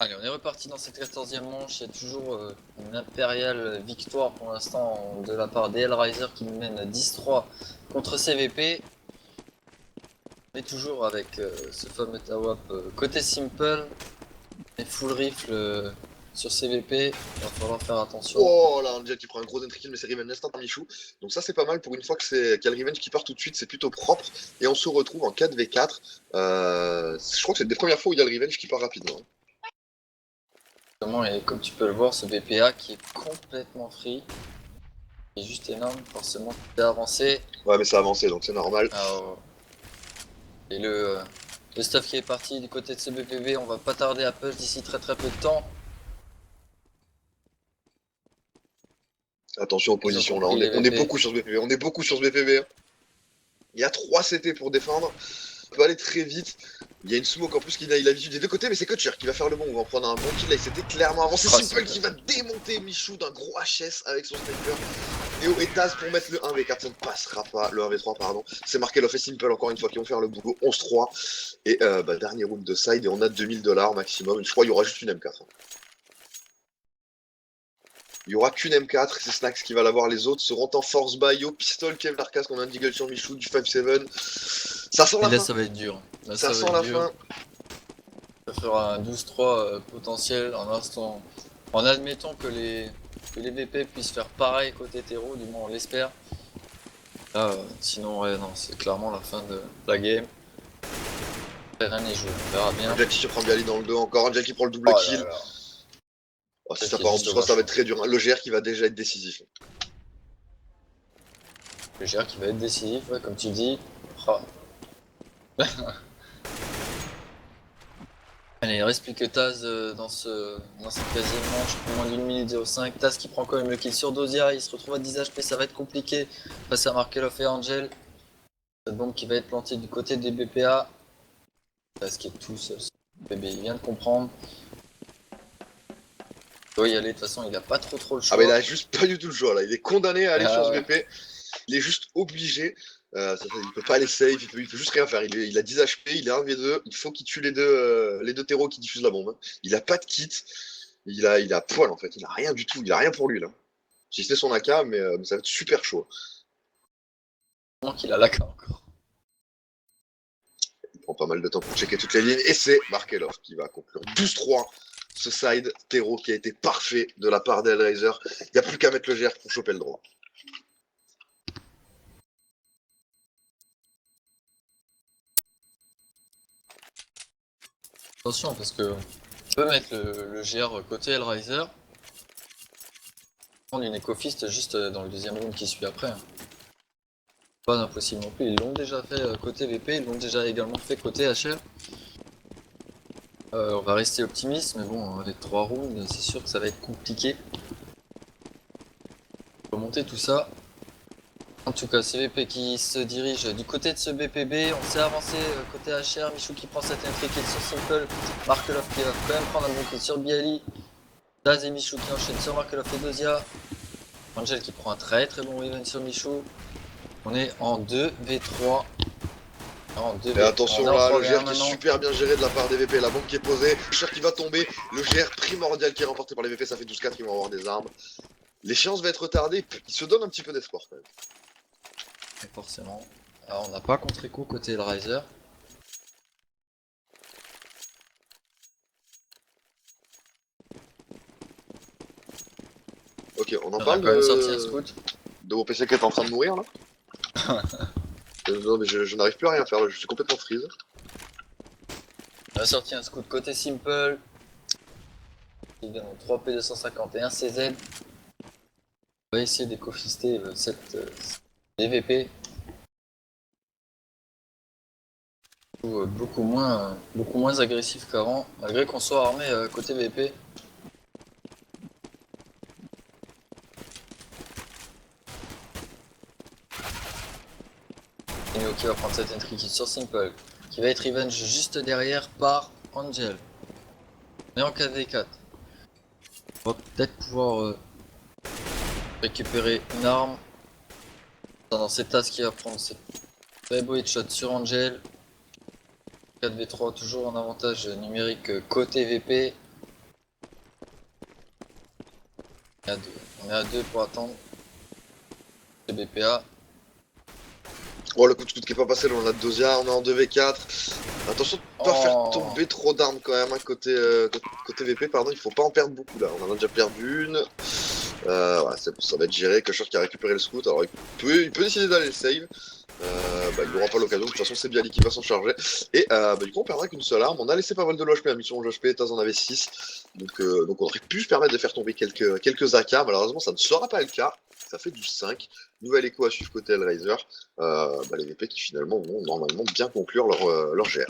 Allez, on est reparti dans cette 14e manche. Il y a toujours une impériale victoire pour l'instant de la part d'EL Riser qui nous mène 10-3 contre CVP. On est toujours avec ce fameux Tawap côté Simple et full rifle sur CVP. Il va falloir faire attention. Oh là, Angel qui prend un gros entry kill, mais c'est revenge instant par Michou. Donc ça c'est pas mal pour une fois qu'il y a le revenge qui part tout de suite, c'est plutôt propre. Et on se retrouve en 4v4. Je crois que c'est des premières fois où il y a le revenge qui part rapidement. Et comme tu peux le voir, ce BPA qui est complètement free. Il est juste énorme, forcément. C'est avancé. Ouais, mais ça a avancé donc c'est normal. Et le stuff qui est parti du côté de ce BPB, on va pas tarder à push d'ici très peu de temps. Attention aux positions là, on est beaucoup sur ce BPB. Hein. Il y a 3 CT pour défendre. On peut aller très vite. Il y a une smoke en plus il a l'habitude des deux côtés, mais c'est Kutcher qui va faire le bon. On va en prendre un bon kill là, il s'était clairement avancé. Simple qui va démonter Michou d'un gros HS avec son sniper. Neo et Taz pour mettre le 1v4, ça ne passera pas. Le 1v3, pardon. C'est marqué Love et Simple encore une fois qui vont faire le boulot. 11-3. Et dernier round de side et on a $2000 maximum. Je crois qu'il y aura juste une M4. Hein. Il n'y aura qu'une M4, c'est Snax qui va l'avoir, les autres seront en force buy au pistol, Kev Larkas, qu'on a un Deagle sur Michou, du 5-7. Ça sent Et la là fin, ça va être dur. Là ça ça va sent être la dur. fin. Ça fera un 12-3 potentiel en instant. En admettant que les VP puissent faire pareil côté hétéro, du moins on l'espère. Là, sinon ouais non, c'est clairement la fin de la game. Rien n'est joué, on verra bien. Jack qui se prend Bialy dans le dos, encore un Jack qui prend le double Oh kill. là là. Oh, si Jack ça est part en juste 12-3, ça va être vachement. très dur. Le GR qui va déjà être décisif. Le GR qui va être décisif, ouais, comme tu dis. Ah. Allez, il reste plus que Taz dans cette quatrième manche, pour moins d'une minute 05. Taz qui prend quand même le kill sur Dozia, il se retrouve à 10 HP, ça va être compliqué face à Markelov et Angel. Cette bombe qui va être plantée du côté des BPA. Taz qui est tout seul, bébé, il vient de comprendre. Il doit y aller, de toute façon il a pas trop le choix. Ah mais il a juste pas du tout le choix là, il est condamné à aller sur ce ouais. BP. Il est juste obligé. Il peut pas aller save, il peut juste rien faire. Il a 10 HP, il est 1v2, il faut qu'il tue les deux terreaux qui diffusent la bombe. Hein. Il a pas de kit, il a poil en fait, il a rien du tout, il a rien pour lui là. Si c'était son AK, mais ça va être super chaud. Comment qu'il a la carte encore. Il prend pas mal de temps pour checker toutes les lignes, et c'est Markelov qui va conclure 12-3. Ce side terreau qui a été parfait de la part d'Hellraiser. Il n'y a plus qu'à mettre le GR pour choper le droit. Attention parce que on peut mettre le GR côté Hellraiser. Prendre une Ecofist juste dans le deuxième round qui suit après. Pas d'impossible non plus, ils l'ont déjà fait côté VP, ils l'ont déjà également fait côté HR. On va rester optimiste, mais bon, les 3 rounds, c'est sûr que ça va être compliqué. Remonter tout ça. En tout cas, CVP qui se dirige du côté de ce BPB, on s'est avancé côté HR, Michou qui prend cette entry kill sur Simple, Markelov qui va quand même prendre un bon kill sur Bialy, Daz et Michou qui enchaînent sur Markelov et Dozia, Angel qui prend un très bon revenge sur Michou, on est en 2v3. Et attention là, le GR qui est super bien géré de la part des VP, la bombe qui est posée, le GR qui va tomber, le GR primordial qui est remporté par les VP, ça fait 12-4, ils vont avoir des armes. L'échéance va être retardée, il se donne un petit peu d'espoir quand même. Et forcément. Alors on n'a pas contre-écho côté Hellraiser. Ok, on en On a parle quand même sorti un scout. de vos PC qui est en train de mourir là. Non mais je n'arrive plus à rien faire là, je suis complètement freeze. On a sorti un scout côté Simple. Évidemment 3 P250 et un CZ. On va essayer d'écofister cette DVP. Beaucoup moins agressif qu'avant, malgré qu'on soit armé côté VP. Neo qui va prendre cette entry kill sur Simple, qui va être revenge juste derrière par Angel. On est en 4v4. On va peut-être pouvoir récupérer une arme. Dans cette tasse qui va prendre cette très beau headshot sur Angel. 4v3 toujours en avantage numérique côté VP. On est à 2 pour attendre le BPA. Oh le coup de scout qui est pas passé, là on a Dozia, on est en 2v4. Attention de pas faire tomber trop d'armes quand même, hein, côté VP, pardon, il faut pas en perdre beaucoup là, on en a déjà perdu une. Ouais, ça va être géré, Kusher qui a récupéré le scout, alors il peut décider d'aller le save. Il n'aura pas l'occasion, de toute façon c'est Bialy qui va s'en charger. Et du coup on perdra qu'une seule arme, on a laissé pas mal de l'OHP, la mission l'OHP, Taz en avait 6. Donc on aurait pu se permettre de faire tomber quelques AK, malheureusement ça ne sera pas le cas. Ça fait du 5. Nouvelle écho à suivre côté Hellraiser. Les VP qui finalement vont normalement bien conclure leur GR.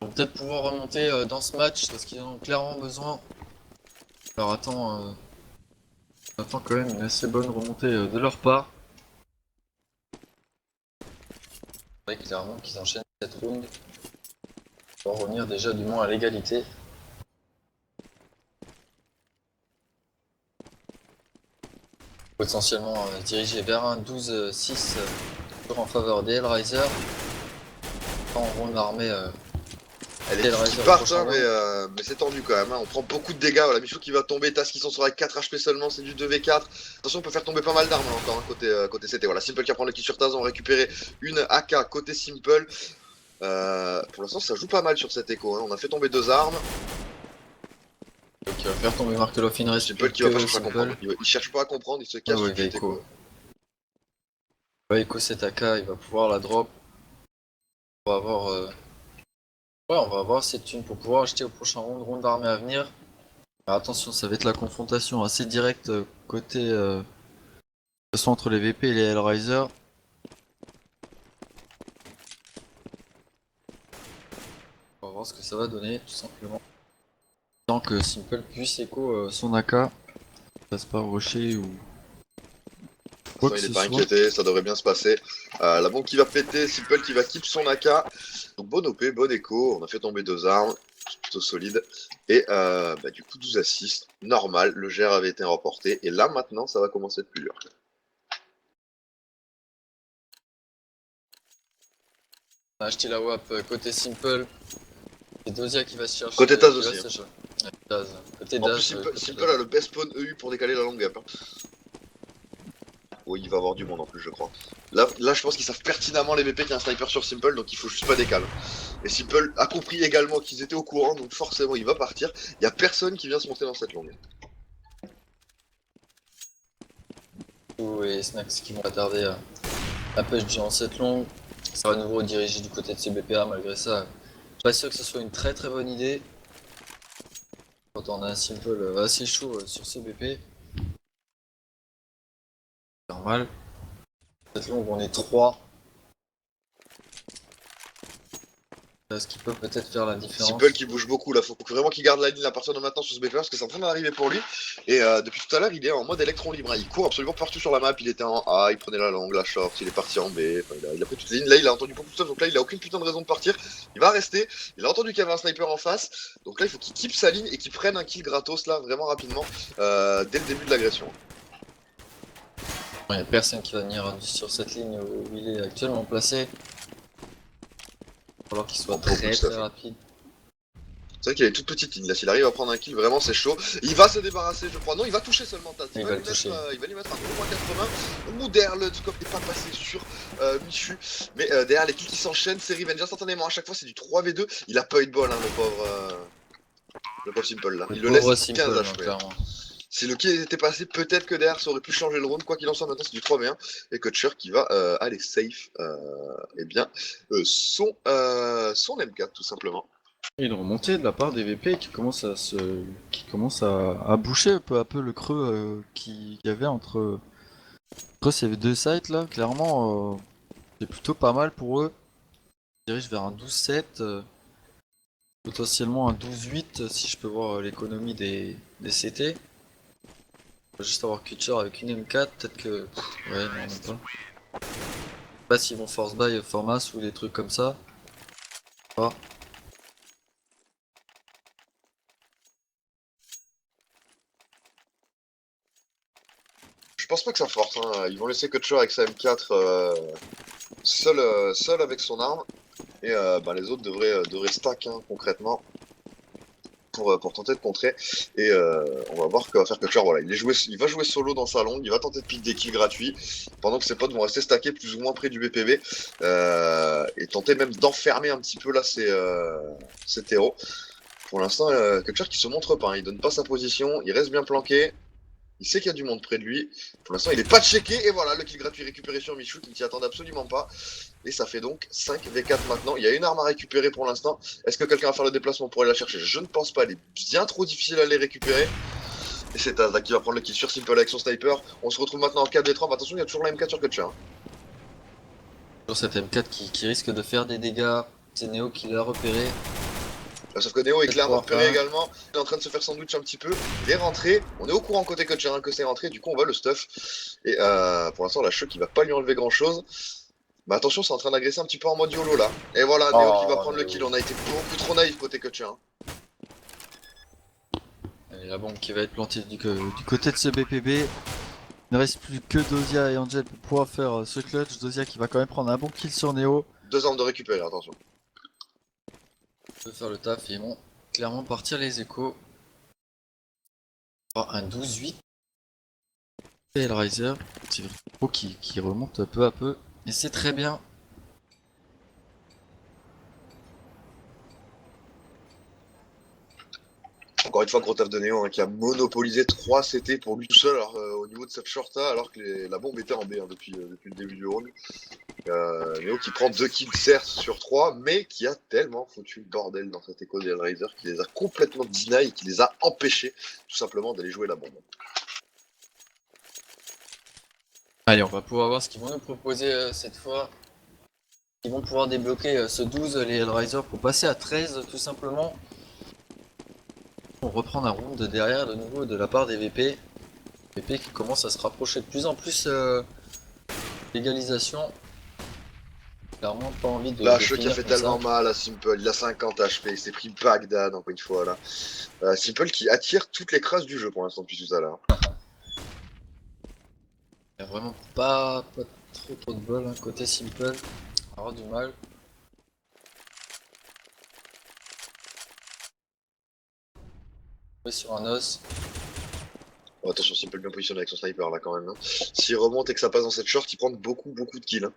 On va peut-être pouvoir remonter dans ce match parce qu'ils en ont clairement besoin. Alors attends quand même une assez bonne remontée de leur part. C'est vrai clairement qu'ils enchaînent cette round pour revenir déjà du moins à l'égalité. Potentiellement dirigé vers un 12-6 en faveur des Hellraiser. En round armé Elle est Hellraiser qui au part, prochain hein, round. mais c'est tendu quand même. Hein. On prend beaucoup de dégâts. Voilà, Michou qui va tomber. Tas qui sont sur avec 4 HP seulement. C'est du 2v4. Attention, on peut faire tomber pas mal d'armes encore hein, côté CT. Voilà, Simple qui va prendre le kill sur Taz. On va récupérer une AK côté Simple. Pour l'instant, ça joue pas mal sur cet écho. Hein. On a fait tomber 2 armes. Donc il va faire tomber Mark Love, il ne reste Simple plus qui va pas que chercher à Simple. comprendre. Il cherche pas à comprendre. Il se casse Ah ouais, tout de suite. Echo. Echo cette AK, il va pouvoir la drop. On va avoir. Ouais, on va avoir cette thune pour pouvoir acheter au prochain round d'armée à venir. Alors attention, ça va être la confrontation assez directe côté. De toute façon, entre les VP et les Hellraiser. On va voir ce que ça va donner, tout simplement. Tant que Simple puisse écho son AK, passe pas au rocher ou quoi que Il est ce pas soit. inquiété, ça devrait bien se passer. La bombe qui va péter, Simple qui va keep son AK. Donc bon OP, bon écho, on a fait tomber 2 armes, c'est plutôt solide. Et du coup 12 assists, normal, le GR avait été remporté. Et là maintenant ça va commencer à être plus dur. On a acheté la WAP côté Simple. C'est Dozia qui va se chercher. Côté Taz qui va aussi, se hein. chercher. Ouais, Daz. Côté En Daz. plus Simple, côté Simple Daz. a le best spawn EU pour décaler la longue gap. Hein. Oui, il va avoir du monde en plus je crois. Là je pense qu'ils savent pertinemment les VP qu'il y a un sniper sur Simple, donc il faut juste pas décaler. Et Simple a compris également qu'ils étaient au courant, donc forcément il va partir. Il y a personne qui vient se monter dans cette longue. Et Snacks qui vont attarder à push durant cette longue. Ça va à nouveau diriger du côté de CBPA malgré ça. Je suis pas sûr que ce soit une très très bonne idée. Quand on a un Simple assez chaud sur CBP. Normal. Cette longue on est 3. Ce qui peut peut-être faire la différence. Simple qui bouge beaucoup là, faut vraiment qu'il garde la ligne à partir de maintenant sur ce BP parce que c'est en train d'arriver pour lui. Et depuis tout à l'heure, il est en mode électron libre. Hein. Il court absolument partout sur la map. Il était en A, il prenait la longue, la short, il est parti en B. Enfin, il a pris toutes les lignes. Là, il a entendu beaucoup de stuff, donc là, il a aucune putain de raison de partir. Il va rester. Il a entendu qu'il y avait un sniper en face. Donc là, il faut qu'il keep sa ligne et qu'il prenne un kill gratos là, vraiment rapidement, dès le début de l'agression. Il n'y a personne qui va venir sur cette ligne où il est actuellement placé. Alors qu'il soit très rapide. C'est vrai qu'il a une toute petite ligne là, s'il arrive à prendre un kill, vraiment c'est chaud. Il va se débarrasser, je crois. Non, il va toucher seulement Taz. Il va lui mettre un gros 80. Ou derrière le scope n'est pas passé sur Michu. Mais derrière les kills qui s'enchaînent, c'est revenge instantanément. À chaque fois, c'est du 3v2. Il a pas eu de bol, hein, le pauvre Simple là. Il le laisse 15 HP. Si le kill était passé, peut-être que derrière ça aurait pu changer le round. Quoi qu'il en soit, maintenant c'est du 3v1. Et Kutcher qui va aller safe son M4 tout simplement. Et une remontée de la part des VP qui commence à boucher peu à peu le creux qu'il y avait entre ces deux sites là. Clairement, c'est plutôt pas mal pour eux. Ils dirigent vers un 12-7, potentiellement un 12-8 si je peux voir l'économie des CT. On va juste avoir Kutcher avec une M4, peut-être que. Ouais, non, même pas. Je sais pas s'ils vont force buy formas ou des trucs comme ça. Ah. Je pense pas que ça force, hein. Ils vont laisser Kutcher avec sa M4 seul avec son arme. Et les autres devraient stack hein, concrètement pour tenter de contrer. Et on va voir ce que va faire Kutcher. Voilà, il va jouer solo dans sa longue, il va tenter de pick des kills gratuits, pendant que ses potes vont rester stackés plus ou moins près du BPB. Et tenter même d'enfermer un petit peu là ses terreaux. Pour l'instant, Kutcher qui se montre pas, hein. Il donne pas sa position, il reste bien planqué. Il sait qu'il y a du monde près de lui. Pour l'instant, il est pas checké. Et voilà, le kill gratuit récupéré sur Michou qui ne s'y attendait absolument pas. Et ça fait donc 5v4 maintenant. Il y a une arme à récupérer pour l'instant. Est-ce que quelqu'un va faire le déplacement pour aller la chercher? Je ne pense pas. Elle est bien trop difficile à les récupérer. Et c'est Taz qui va prendre le kill sur Simple avec son sniper. On se retrouve maintenant en 4v3. Mais attention, il y a toujours la M4 sur Kutcher. Hein. Toujours cette M4 qui risque de faire des dégâts. C'est Neo qui l'a repéré. Sauf que Neo est clairement repéré également. Il est en train de se faire sandwich un petit peu. Il est rentré. On est au courant côté Kutcher que c'est rentré. Du coup, on va le stuff. Et pour l'instant, la choc il va pas lui enlever grand chose. Mais attention, c'est en train d'agresser un petit peu en mode YOLO là. Et voilà, Neo qui va prendre le kill. On a été beaucoup trop naïf côté Kutcher. Et la bombe qui va être plantée du côté de ce BPB. Il ne reste plus que Dozia et Angel pour pouvoir faire ce clutch. Dozia qui va quand même prendre un bon kill sur Neo. 2 armes de récupérer, attention. peut faire le taf et ils vont clairement partir les échos. Oh, un 12-8. Et Hellraiser, c'est Pro qui remonte peu à peu. Et c'est très bien. Encore une fois, gros taf de Néo qui a monopolisé 3 CT pour lui tout seul alors, au niveau de cette short-là, alors que la bombe était en B depuis le début du round. Néo qui prend 2 kills certes sur 3, mais qui a tellement foutu le bordel dans cet écho des Hellraiser qui les a complètement deny et qui les a empêchés tout simplement d'aller jouer la bombe. Allez, on va pouvoir voir ce qu'ils vont nous proposer cette fois. Ils vont pouvoir débloquer ce 12, les Hellraiser, pour passer à 13 tout simplement. On reprend un round derrière de nouveau de la part des VP. VP qui commence à se rapprocher de plus en plus l'égalisation. Clairement pas envie de. Là, de Che qui a finir fait comme tellement ça. mal à Simple, il a 50 HP, il s'est pris Bagdad encore une fois là. Simple qui attire toutes les crasses du jeu pour l'instant depuis tout à l'heure. Il y a vraiment pas trop de bol hein, côté Simple. On aura du mal. On est sur un os. Oh, attention, Simple bien positionné avec son sniper là quand même. Hein. S'il remonte et que ça passe dans cette short, il prend beaucoup de kills. Hein.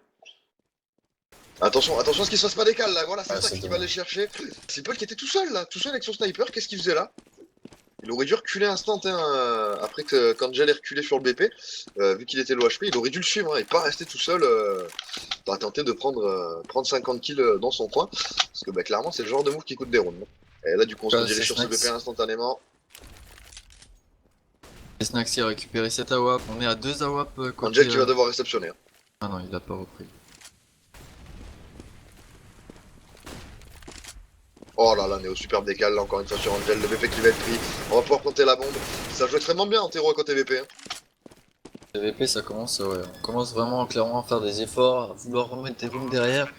Attention, attention à ce qu'il se fasse pas décal là, voilà, c'est Ouais, ça c'est qui va dommage. aller chercher. Simple qui était tout seul là, tout seul avec son sniper, qu'est-ce qu'il faisait là? Il aurait dû reculer instant après que quand Jal est reculé sur le BP, vu qu'il était low HP, il aurait dû le suivre hein, et pas rester tout seul à tenter de prendre 50 kills dans son coin. Parce que bah, clairement c'est le genre de move qui coûte des rounds. Et là du coup on se redirige C'est sur ce BP Snax. instantanément. Et Snaxy a récupéré 7 AWP. On est à 2 AWP côté. Angel qui va devoir réceptionner. Hein. Ah non, il l'a pas repris. Oh là là, Néo, superbe décal là encore une fois sur Angel, le BP qui va être pris. On va pouvoir planter la bombe. Ça joue extrêmement bien en terreau à côté BP. Hein. Les VP, ça commence, ouais, on commence vraiment clairement à faire des efforts, à vouloir remettre des rooms derrière.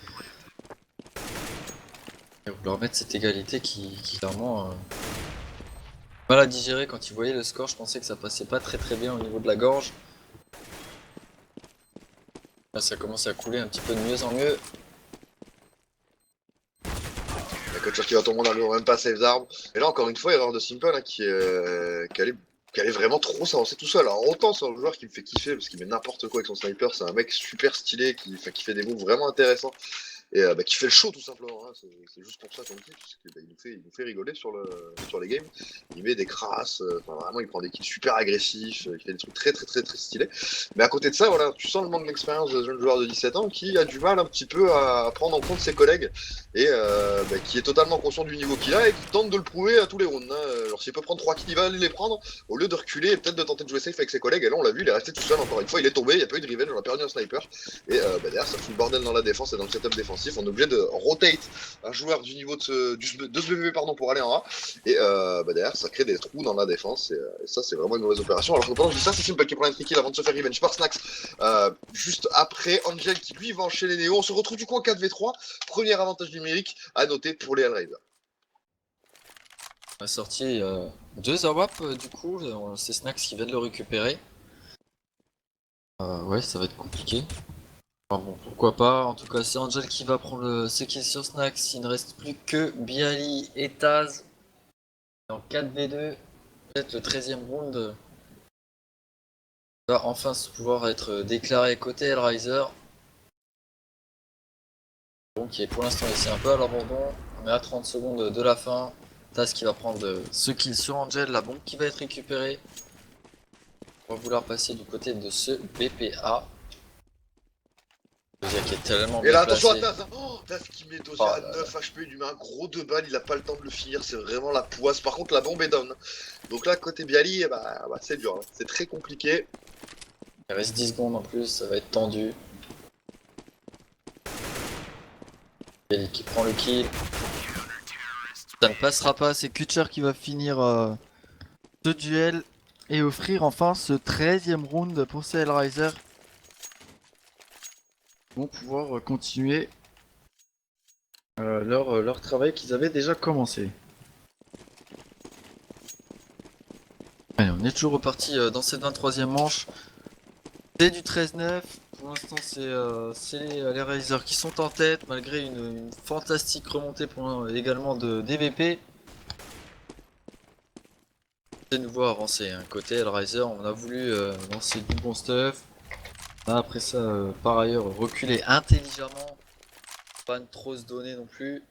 Et vouloir mettre cette égalité qui clairement. Mal à digérer quand il voyait le score, je pensais que ça passait pas très bien au niveau de la gorge. Là, ça commence à couler un petit peu de mieux en mieux. La coach qui va tomber dans le même pas save d'armes. Et là encore une fois, erreur de Simple hein, qui allait vraiment trop s'avancer tout seul. Alors autant c'est un joueur qui me fait kiffer parce qu'il met n'importe quoi avec son sniper, c'est un mec super stylé qui fait des moves vraiment intéressants. Et qui fait le show tout simplement. Hein. C'est juste pour ça qu'on le kiffe, parce que, il nous fait rigoler sur les games. Il met des crasses, vraiment il prend des kills super agressifs, il fait des trucs très stylés. Mais à côté de ça, voilà, tu sens le manque d'expérience d'un jeune joueur de 17 ans qui a du mal un petit peu à prendre en compte ses collègues et qui est totalement conscient du niveau qu'il a et qui tente de le prouver à tous les rounds. Hein. Alors s'il peut prendre 3 kills, il va aller les prendre au lieu de reculer et peut-être de tenter de jouer safe avec ses collègues. Et là on l'a vu, il est resté tout seul encore une fois, il est tombé, il n'y a pas eu de revenge, on a perdu un sniper. Et derrière ça fout le bordel dans la défense et dans le setup défensif. On est obligé de rotate un joueur du niveau de ce BBB pardon, pour aller en A. Et derrière, ça crée des trous dans la défense. Et ça, c'est vraiment une mauvaise opération. Alors que pendant que je dis ça, c'est Simple qui prend un trick kill avant de se faire revenge par Snax. Juste après, Angel qui lui va enchaîner Néo. On se retrouve du coup en 4v3. Premier avantage numérique à noter pour les Hellraiser. On a sorti 2 AWP du coup, c'est Snax qui vient de le récupérer. Ouais, ça va être compliqué. Enfin bon, pourquoi pas. En tout cas, c'est Angel qui va prendre ce qui est sur Snax. Il ne reste plus que Bialy et Taz. En 4v2, peut-être le 13e round va enfin pouvoir être déclaré côté Hellraiser. Donc qui est pour l'instant laissé un peu à l'abandon. On est à 30 secondes de la fin. Taz qui va prendre ce kill sur Angel, la bombe qui va être récupérée. On va vouloir passer du côté de ce BPA. Qui est tellement Et bien là, attention à placé. Taz. Hein. Oh, Taz qui met dosé Oh à là 9 HP. Il lui met un gros 2 balles. Il a pas le temps de le finir. C'est vraiment la poisse. Par contre, la bombe est down. Donc là, côté Bialy, c'est dur. Hein. C'est très compliqué. Il reste 10 secondes en plus, ça va être tendu. Bialy qui prend le kill. Ça ne passera pas, c'est Kutcher qui va finir ce duel et offrir enfin ce 13e round pour ces Hellraiser. Ils vont pouvoir continuer leur travail qu'ils avaient déjà commencé. Allez, on est toujours reparti dans cette 23e manche. C'est du 13-9. Pour l'instant, c'est les Razors qui sont en tête, malgré une fantastique remontée également de DVP. C'est nouveau avancé. Hein. Côté Hellraiser, on a voulu lancer du bon stuff. Après ça, par ailleurs, reculer intelligemment. Pas trop se donner non plus.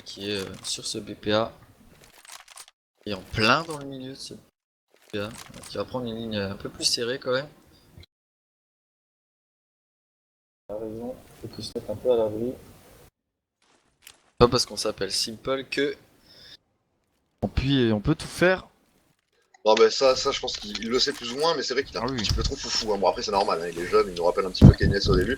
Qui est sur ce BPA. Et en plein dans le milieu de ce BPA. Qui va prendre une ligne un peu plus serrée quand même. Il a raison, faut qu'il se mette un peu à l'abri. Pas parce qu'on s'appelle Simple que on peut tout faire. Non, mais ça, je pense qu'il le sait plus ou moins, mais c'est vrai qu'il est un oui. petit peu trop foufou. Hein. Bon, après, c'est normal, hein. Il est jeune, il nous rappelle un petit peu Kenyes au début.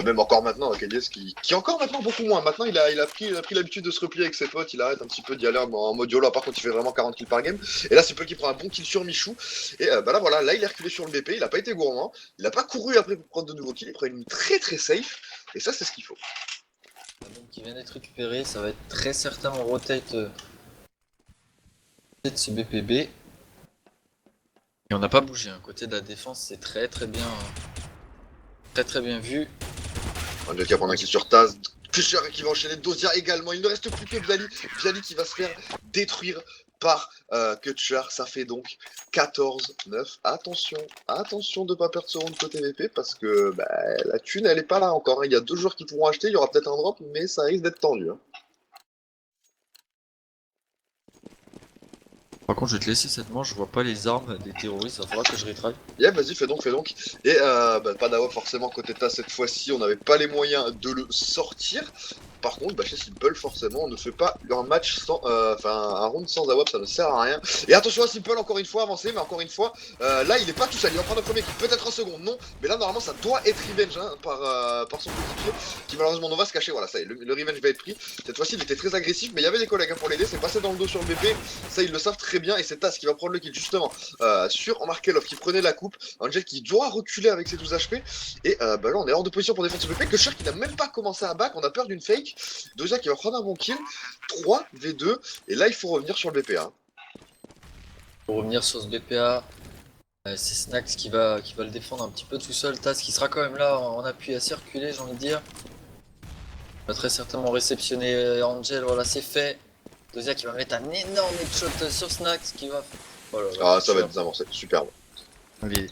Même encore maintenant, Kenyes qui encore maintenant beaucoup moins. Maintenant, il a pris l'habitude de se replier avec ses potes, il arrête un petit peu d'y aller en mode YOLO. Par contre, il fait vraiment 40 kills par game. Et là, c'est peu qui prend un bon kill sur Michou. Et bah là, voilà, là, il est reculé sur le BP, il a pas été gourmand. Il a pas couru après pour prendre de nouveaux kills, il prend une ligne très très safe. Et ça, c'est ce qu'il faut. Donc, qui vient d'être récupéré, ça va être très certainement rotate de ce BPB. Et on n'a pas bougé, hein. Côté de la défense, c'est très bien vu. On va prendre un kill sur Taz. Kusher qui va enchaîner Dozia également. Il ne reste plus que Bialy. Bialy qui va se faire détruire par Kutcher. Ça fait donc 14-9. Attention de ne pas perdre ce round côté VP parce que bah, la thune elle est pas là encore. Hein. Il y a 2 joueurs qui pourront acheter. Il y aura peut-être un drop, mais ça risque d'être tendu. Hein. Par contre, je vais te laisser cette manche, je vois pas les armes des terroristes, il va falloir que je retraille. Yeah, vas-y, fais donc. Et bah, pas d'avoir forcément côté tas cette fois-ci, on n'avait pas les moyens de le sortir. Par contre, bah, chez Simple, forcément, on ne fait pas un match sans. Enfin, un round sans AWP, ça ne sert à rien. Et attention à Simple, encore une fois, avancé, mais encore une fois, là, il est pas tout seul. Il va prendre un premier kill, peut-être un second, non. Mais là, normalement, ça doit être revenge hein, par son petit pied, qui malheureusement ne va se cacher. Voilà, ça y est, le revenge va être pris. Cette fois-ci, il était très agressif, mais il y avait des collègues hein, pour l'aider. C'est passé dans le dos sur le BP. Ça, ils le savent très bien. Et c'est Tas qui va prendre le kill, justement, sur Markelov qui prenait la coupe. Angel qui doit reculer avec ses 12 HP. Et bah là, on est hors de position pour défendre ce BP. Que Cher qui n'a même pas commencé à back. On a peur d'une fake. Dozia qui va prendre un bon kill. 3v2. Et là, il faut revenir sur le BPA. Pour revenir sur ce BPA, c'est Snax qui va le défendre un petit peu tout seul. Taz qui sera quand même là en appui assez reculé, j'ai envie de dire. Il va très certainement réceptionner Angel, voilà, c'est fait. Dozia qui va mettre un énorme headshot sur Snax qui va. Voilà, ah, ça va être avancé, superbe. Allez.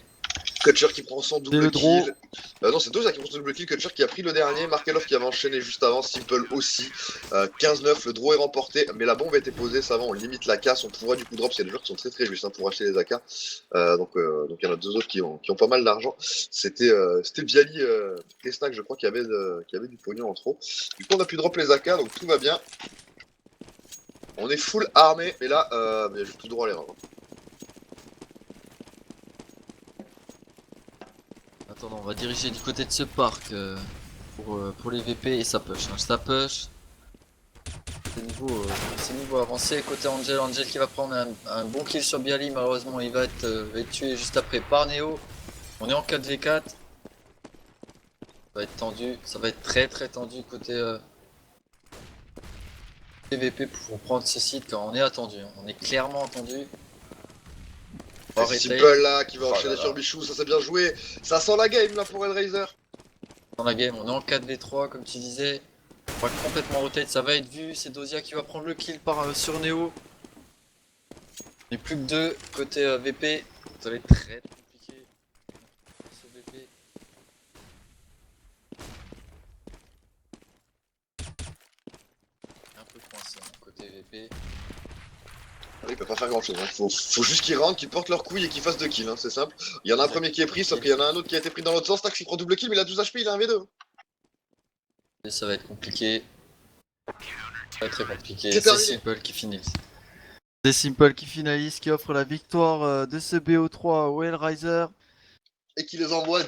Kutcher qui prend son double kill. Non, c'est Dozia qui prend son double kill. Kutcher qui a pris le dernier. Markelov qui avait enchaîné juste avant. Simple aussi. 15-9, le draw est remporté. Mais la bombe a été posée, ça va. On limite la casse. On pourra du coup drop. C'est des joueurs qui sont très justes hein, pour acheter les AK. Donc il y en a 2 autres qui ont pas mal d'argent. C'était Bialy et Snack, je crois, qui avait du pognon en trop. Du coup, on a pu drop les AK. Donc tout va bien. On est full armé. Et là, il y a juste tout droit à l'erreur. Attends, on va diriger du côté de ce parc pour les VP et ça push. Hein. Ça push. C'est niveau avancé. Côté Angel qui va prendre un bon kill sur Bialy. Malheureusement, il va être tué juste après par Neo. On est en 4v4. Ça va être tendu. Ça va être très tendu côté VP pour prendre ce site quand on est attendu. On est clairement attendu. C'est Simple là qui va enchaîner sur Bichou, ça c'est bien joué. Ça sent la game là pour Hellraiser. Dans la game, on est en 4v3 comme tu disais. On va complètement rotate, ça va être vu. C'est Dozia qui va prendre le kill sur Neo. Il n'y a plus que 2 côté VP. Ça va être très compliqué. Ce VP. Un peu coincé côté VP. Il peut pas faire grand chose, hein. Faut juste qu'ils rentrent, qu'ils portent leur couille et qu'ils fassent 2 kills, hein. C'est simple. Il y en a un premier qui est pris, sauf qu'il y en a un autre qui a été pris dans l'autre sens. Tax il prend double kill, mais il a 12 HP, il a un V2. Et ça va être compliqué. Ça va être très compliqué. C'est Simple qui finit. C'est Simple qui finalise, qui offre la victoire de ce BO3 au Hellraiser. Et qui les envoie